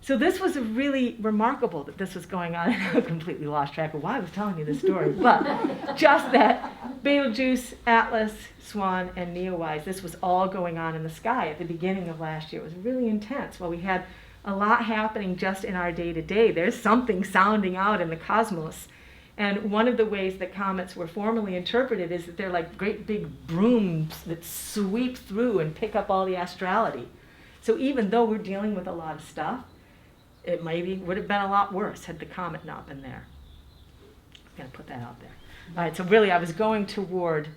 So this was really remarkable that this was going on. I completely lost track of why I was telling you this story, but just that Betelgeuse, Atlas, Swan, and Neo-Wise, this was all going on in the sky at the beginning of last year. It was really intense. Well, we had a lot happening just in our day-to-day. There's something sounding out in the cosmos. And one of the ways that comets were formally interpreted is that they're like great big brooms that sweep through and pick up all the astrality. So even though we're dealing with a lot of stuff, it maybe would have been a lot worse had the comet not been there. I'm going to put that out there. All right, so really I was going toward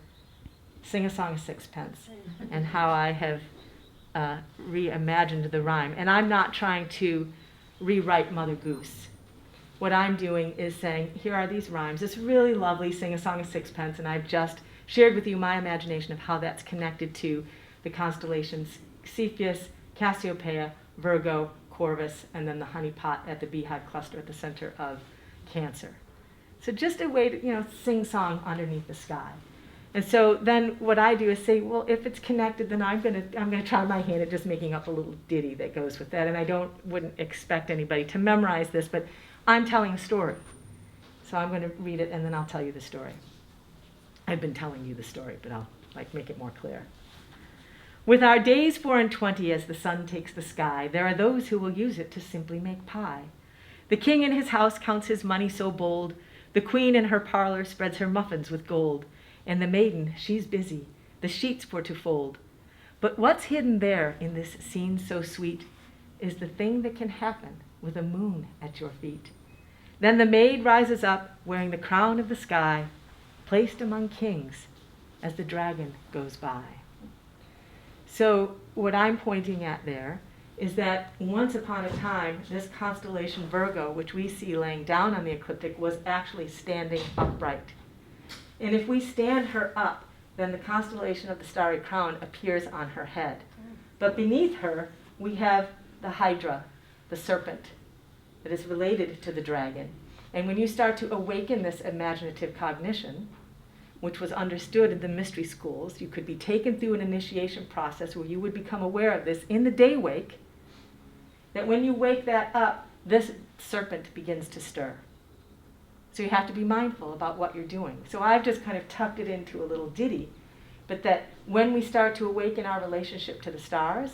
Sing a Song of Sixpence and how I have reimagined the rhyme. And I'm not trying to rewrite Mother Goose. What I'm doing is saying, here are these rhymes. It's really lovely, Sing a Song of Sixpence, and I've just shared with you my imagination of how that's connected to the constellations Cepheus, Cassiopeia, Virgo, Corvus, and then the honeypot at the beehive cluster at the center of Cancer. So just a way to, sing song underneath the sky. And so then what I do is say, well, if it's connected, then I'm gonna try my hand at just making up a little ditty that goes with that. And I wouldn't expect anybody to memorize this, but I'm telling a story. So I'm going to read it and then I'll tell you the story. I've been telling you the story, but I'll make it more clear. With our days 4 and 20 as the sun takes the sky, there are those who will use it to simply make pie. The king in his house counts his money so bold. The queen in her parlor spreads her muffins with gold. And the maiden, she's busy, the sheets for to fold. But what's hidden there in this scene so sweet is the thing that can happen with a moon at your feet. Then the maid rises up, wearing the crown of the sky, placed among kings as the dragon goes by. So what I'm pointing at there is that once upon a time, this constellation Virgo, which we see laying down on the ecliptic, was actually standing upright. And if we stand her up, then the constellation of the starry crown appears on her head. But beneath her, we have the Hydra, the serpent, that is related to the dragon. And when you start to awaken this imaginative cognition, which was understood in the mystery schools, you could be taken through an initiation process where you would become aware of this in the day wake, that when you wake that up, this serpent begins to stir. So you have to be mindful about what you're doing. So I've just kind of tucked it into a little ditty, but that when we start to awaken our relationship to the stars,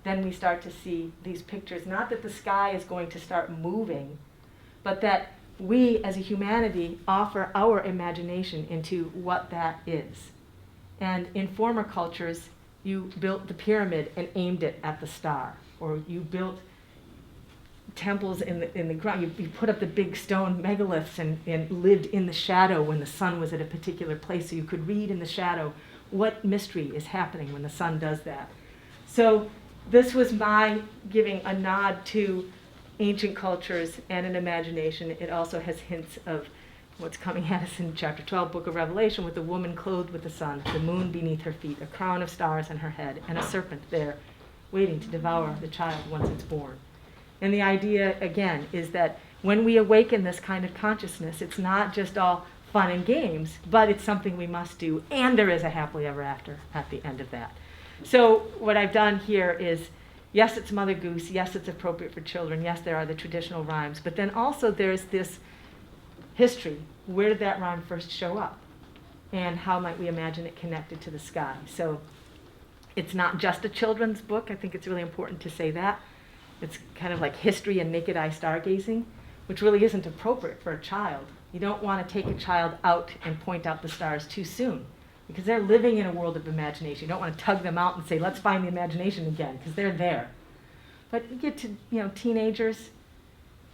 then we start to see these pictures, not that the sky is going to start moving, but that we as a humanity offer our imagination into what that is. And in former cultures, you built the pyramid and aimed it at the star, or you built temples in the ground. You put up the big stone megaliths and lived in the shadow when the sun was at a particular place, so you could read in the shadow what mystery is happening when the sun does that. So this was my giving a nod to ancient cultures and an imagination. It also has hints of what's coming at us in chapter 12, book of Revelation, with the woman clothed with the sun, the moon beneath her feet, a crown of stars on her head, and a serpent there waiting to devour the child once it's born. And the idea, again, is that when we awaken this kind of consciousness, it's not just all fun and games, but it's something we must do, and there is a happily ever after at the end of that. So what I've done here is, yes, it's Mother Goose, yes, it's appropriate for children, yes, there are the traditional rhymes, but then also there's this history. Where did that rhyme first show up? And how might we imagine it connected to the sky? So it's not just a children's book. I think it's really important to say that. It's kind of like history and naked eye stargazing, which really isn't appropriate for a child. You don't want to take a child out and point out the stars too soon, because they're living in a world of imagination. You don't want to tug them out and say, let's find the imagination again, because they're there. But you get to, teenagers,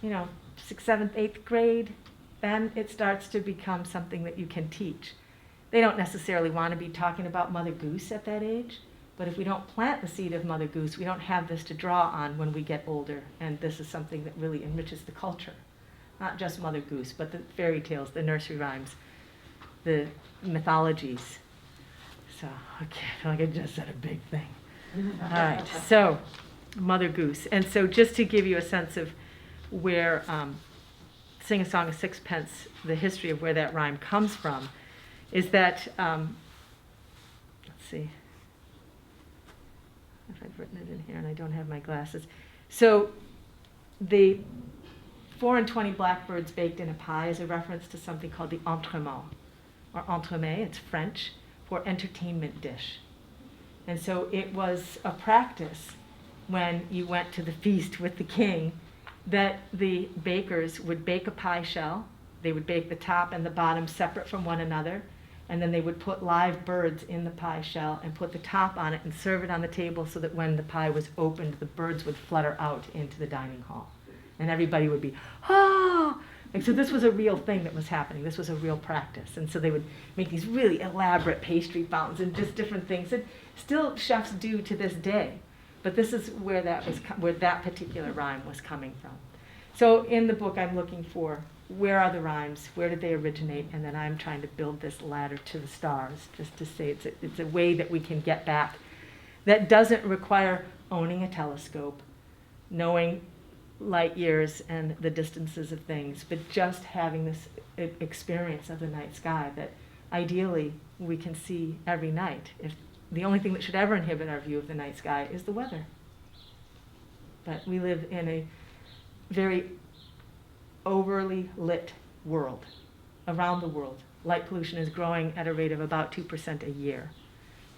6th, 7th, 8th grade, then it starts to become something that you can teach. They don't necessarily want to be talking about Mother Goose at that age, but if we don't plant the seed of Mother Goose, we don't have this to draw on when we get older, and this is something that really enriches the culture. Not just Mother Goose, but the fairy tales, the nursery rhymes, the mythologies. So, okay, I feel like I just said a big thing. All right, so Mother Goose. And so just to give you a sense of where Sing a Song of Sixpence, the history of where that rhyme comes from, is that, let's see if I've written it in here and I don't have my glasses. So the 4 and 20 blackbirds baked in a pie is a reference to something called the entremets, or entremet, it's French, for entertainment dish. And so it was a practice when you went to the feast with the king that the bakers would bake a pie shell. They would bake the top and the bottom separate from one another, and then they would put live birds in the pie shell and put the top on it and serve it on the table so that when the pie was opened, the birds would flutter out into the dining hall. And everybody would be, ah! And so this was a real thing that was happening. This was a real practice. And so they would make these really elaborate pastry fountains and just different things that still chefs do to this day. But this is where that particular rhyme was coming from. So in the book, I'm looking for where are the rhymes, where did they originate, and then I'm trying to build this ladder to the stars, just to say it's a way that we can get back that doesn't require owning a telescope, knowing light years and the distances of things, but just having this experience of the night sky that ideally we can see every night. If the only thing that should ever inhibit our view of the night sky is the weather. But we live in a very overly lit world around the world. Light pollution is growing at a rate of about 2% a year.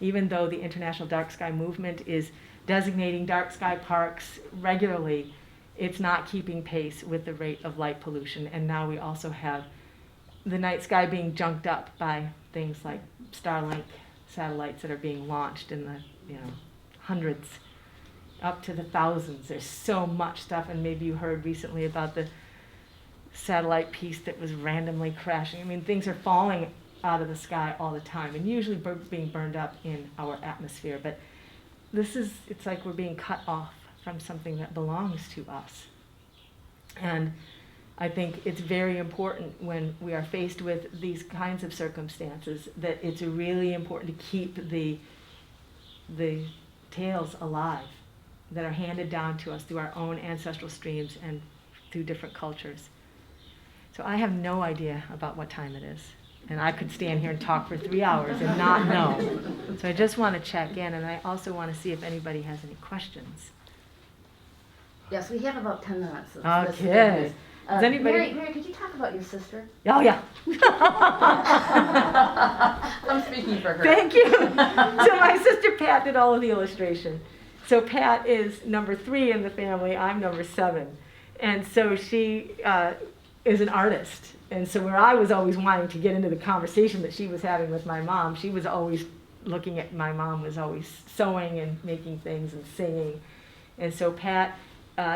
Even though the International Dark Sky Movement is designating dark sky parks regularly, it's not keeping pace with the rate of light pollution. And now we also have the night sky being junked up by things like Starlink satellites that are being launched in the hundreds, up to the thousands. There's so much stuff, and maybe you heard recently about the satellite piece that was randomly crashing. I mean, things are falling out of the sky all the time, and usually being burned up in our atmosphere. But it's like we're being cut off from something that belongs to us. And I think it's very important when we are faced with these kinds of circumstances that it's really important to keep the tales alive that are handed down to us through our own ancestral streams and through different cultures. So I have no idea about what time it is. And I could stand here and talk for 3 hours and not know. So I just want to check in, and I also want to see if anybody has any questions. Yes, we have about 10 minutes. Okay. Does anybody... Mary, could you talk about your sister? Oh, yeah. I'm speaking for her. Thank you. So my sister Pat did all of the illustration. So Pat is number 3 in the family. I'm number 7. And so she is an artist. And so where I was always wanting to get into the conversation that she was having with my mom, she was always looking at my mom was always sewing and making things and singing. And so Pat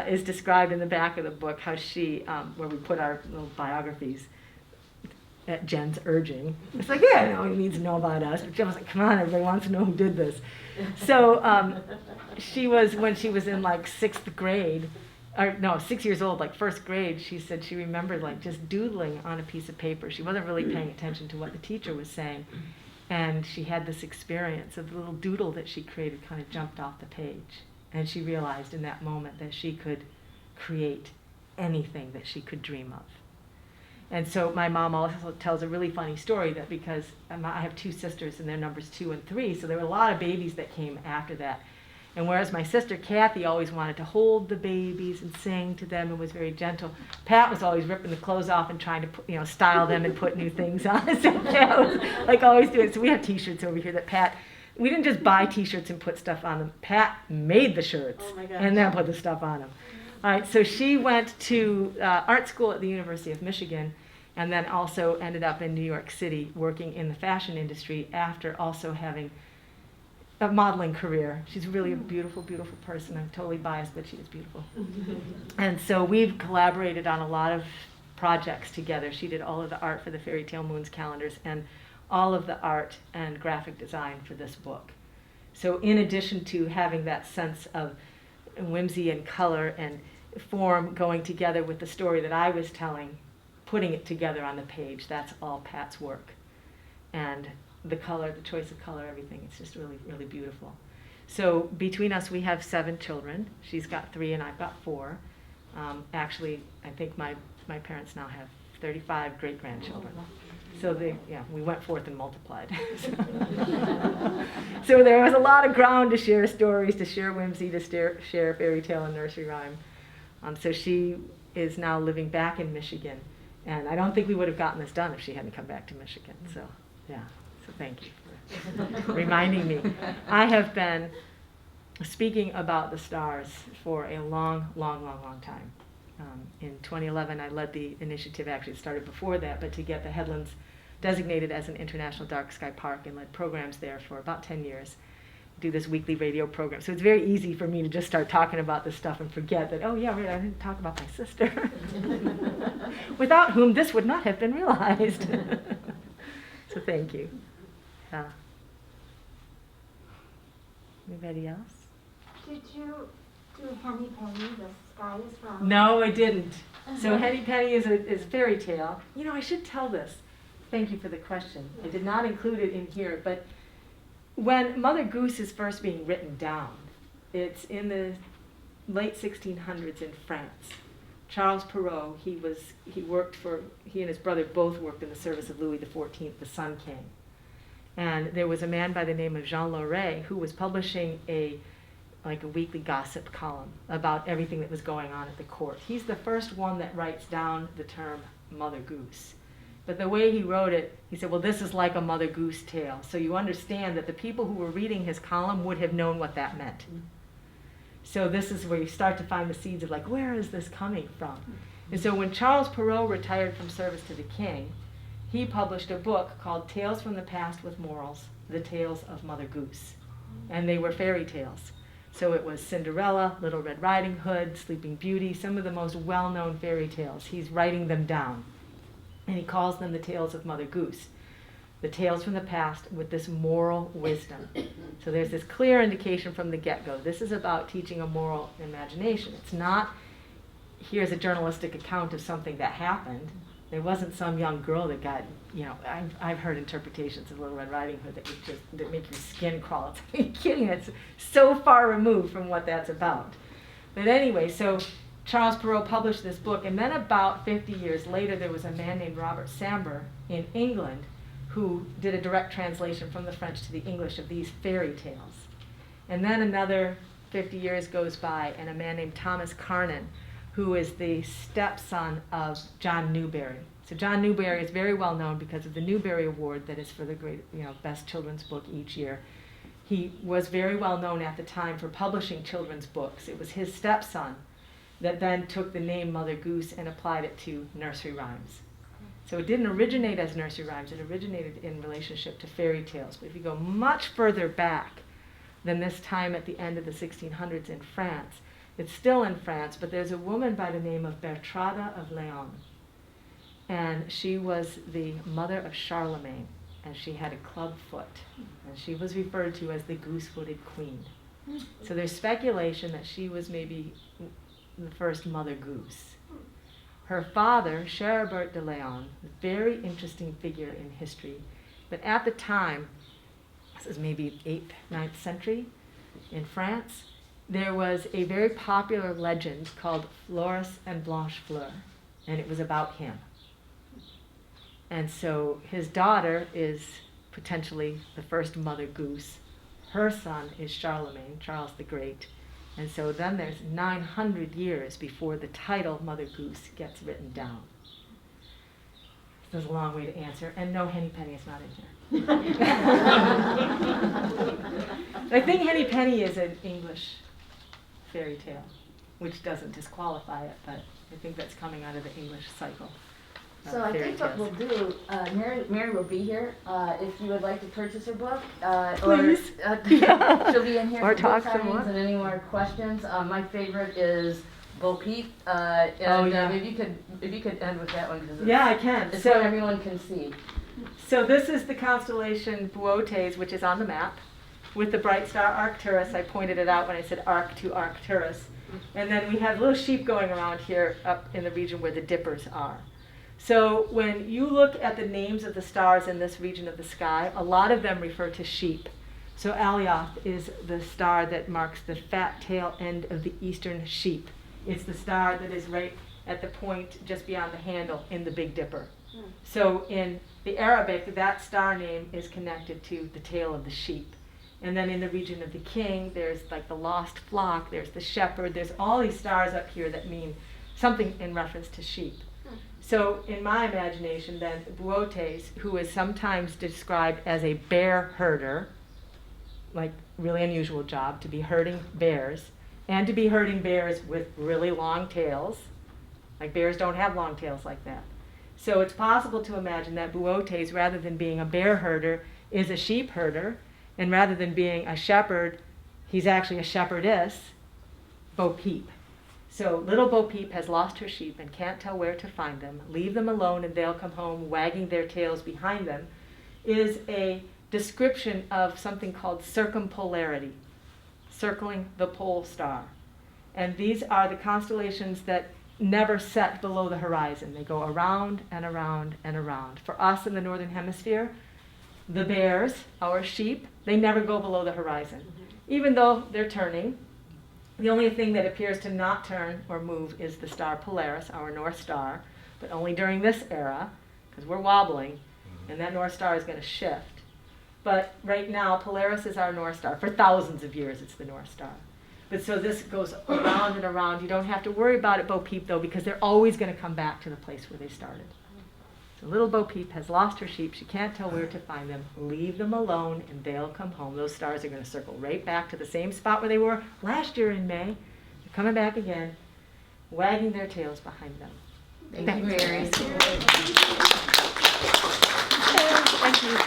is described in the back of the book how she, where we put our little biographies at Jen's urging. It's like, yeah, no one needs to know about us. But Jen was like, come on, everybody wants to know who did this. So she was, when she was in like 6th grade, or no, 6 years old, like 1st grade, she said she remembered like just doodling on a piece of paper. She wasn't really paying attention to what the teacher was saying. And she had this experience of the little doodle that she created kind of jumped off the page. And she realized in that moment that she could create anything that she could dream of. And so my mom also tells a really funny story that because I have two sisters and their numbers 2 and 3, so there were a lot of babies that came after that. And whereas my sister Kathy always wanted to hold the babies and sing to them and was very gentle, Pat was always ripping the clothes off and trying to put, style them and put new things on. So Pat was like always doing. So we have T-shirts over here that Pat. We didn't just buy T-shirts and put stuff on them. Pat made the shirts and then put the stuff on them. All right, so she went to art school at the University of Michigan and then also ended up in New York City working in the fashion industry after also having a modeling career. She's really a beautiful, beautiful person. I'm totally biased, but she is beautiful. And so we've collaborated on a lot of projects together. She did all of the art for the Fairy Tale Moons calendars and all of the art and graphic design for this book. So in addition to having that sense of whimsy and color and form going together with the story that I was telling, putting it together on the page, that's all Pat's work. And the color, the choice of color, everything, it's just really, really beautiful. So between us, we have 7 children. She's got 3 and I've got 4. Actually, I think my parents now have 35 great-grandchildren. So we went forth and multiplied. So there was a lot of ground to share stories, to share whimsy, to share fairy tale and nursery rhyme. So she is now living back in Michigan. And I don't think we would have gotten this done if she hadn't come back to Michigan. So, yeah. So thank you for reminding me. I have been speaking about the stars for a long, long, long, long time. In 2011, I led the initiative, actually it started before that, but to get the Headlands designated as an international dark sky park and led programs there for about 10 years. Do this weekly radio program. So it's very easy for me to just start talking about this stuff and forget that, oh yeah, right, I didn't talk about my sister, without whom this would not have been realized. So thank you. Anybody else? Did you do Henny Penny, the sky is from? No, I didn't. So Henny Penny is a fairy tale. I should tell this. Thank you for the question. I did not include it in here, but when Mother Goose is first being written down, it's in the late 1600s in France. Charles Perrault, he and his brother both worked in the service of Louis XIV, the Sun King. And there was a man by the name of Jean Loret who was publishing a weekly gossip column about everything that was going on at the court. He's the first one that writes down the term Mother Goose. But the way he wrote it, he said, well, this is like a Mother Goose tale. So you understand that the people who were reading his column would have known what that meant. So this is where you start to find the seeds of where is this coming from? And so when Charles Perrault retired from service to the king, he published a book called Tales from the Past with Morals, The Tales of Mother Goose. And they were fairy tales. So it was Cinderella, Little Red Riding Hood, Sleeping Beauty, some of the most well-known fairy tales. He's writing them down. And he calls them the Tales of Mother Goose. The tales from the past with this moral wisdom. So there's this clear indication from the get-go. This is about teaching a moral imagination. It's not, here's a journalistic account of something that happened. There wasn't some young girl that got, I've heard interpretations of Little Red Riding Hood that make your skin crawl. Are you kidding? It's so far removed from what that's about. But anyway, so Charles Perrault published this book, and then about 50 years later, there was a man named Robert Samber in England who did a direct translation from the French to the English of these fairy tales. And then another 50 years goes by, and a man named Thomas Carnan, who is the stepson of John Newberry. So John Newberry is very well known because of the Newberry Award that is for the great, best children's book each year. He was very well known at the time for publishing children's books. It was his stepson that then took the name Mother Goose and applied it to nursery rhymes. So it didn't originate as nursery rhymes, it originated in relationship to fairy tales. But if you go much further back than this time at the end of the 1600s in France, it's still in France, but there's a woman by the name of Bertrada of Leon. And she was the mother of Charlemagne, and she had a club foot. And she was referred to as the goose-footed queen. So there's speculation that she was maybe the first Mother Goose. Her father, Charibert de Leon, a very interesting figure in history, but at the time, this is maybe 8th, 9th century in France, there was a very popular legend called Floris and Blanchefleur, and it was about him. And so his daughter is potentially the first Mother Goose. Her son is Charlemagne, Charles the Great. And so then there's 900 years before the title Mother Goose gets written down. There's a long way to answer, and no, Henny Penny is not in here. I think Henny Penny is an English fairy tale, which doesn't disqualify it, but I think that's coming out of the English cycle. So I think what we'll do, Mary will be here. If you would like to purchase her book, Please. she'll be in here Or for talk book some signings more. and any more questions. My favorite is Bo Peep, yeah. if you could end with that one because Yeah, I can. it's So, what everyone can see. so this is the constellation Boötes, which is on the map, with the bright star Arcturus. I pointed it out when I said arc to Arcturus. And then we have little sheep going around here up in the region where the dippers are. So when you look at the names of the stars in this region of the sky, a lot of them refer to sheep. So Alioth is the star that marks the fat tail end of the eastern sheep. It's the star that is right at the point just beyond the handle in the Big Dipper. So in the Arabic, that star name is connected to the tail of the sheep. And then in the region of the king, there's like the lost flock, there's the shepherd, there's all these stars up here that mean something in reference to sheep. So in my imagination then, Boötes, who is sometimes described as a bear herder, like really unusual job, to be herding bears, and to be herding bears with really long tails. Like bears don't have long tails like that. So it's possible to imagine that Boötes, rather than being a bear herder, is a sheep herder, and rather than being a shepherd, he's actually a shepherdess, Bo Peep. So little Bo Peep has lost her sheep and can't tell where to find them. Leave them alone and they'll come home wagging their tails behind them is a description of something called circumpolarity, circling the pole star. And these are the constellations that never set below the horizon. They go around and around and around. For us in the northern hemisphere, the bears, our sheep, they never go below the horizon. Even though they're turning, the only thing that appears to not turn or move is the star Polaris, our North Star, but only during this era, because we're wobbling, and that North Star is going to shift. But right now, Polaris is our North Star. For thousands of years, it's the North Star. But so this goes around and around. You don't have to worry about it, Bo Peep, though, because they're always going to come back to the place where they started. So little Bo Peep has lost her sheep. She can't tell where to find them. Leave them alone, and they'll come home. Those stars are going to circle right back to the same spot where they were last year in May. They're coming back again, wagging their tails behind them. Thank you, Mary. Thank you.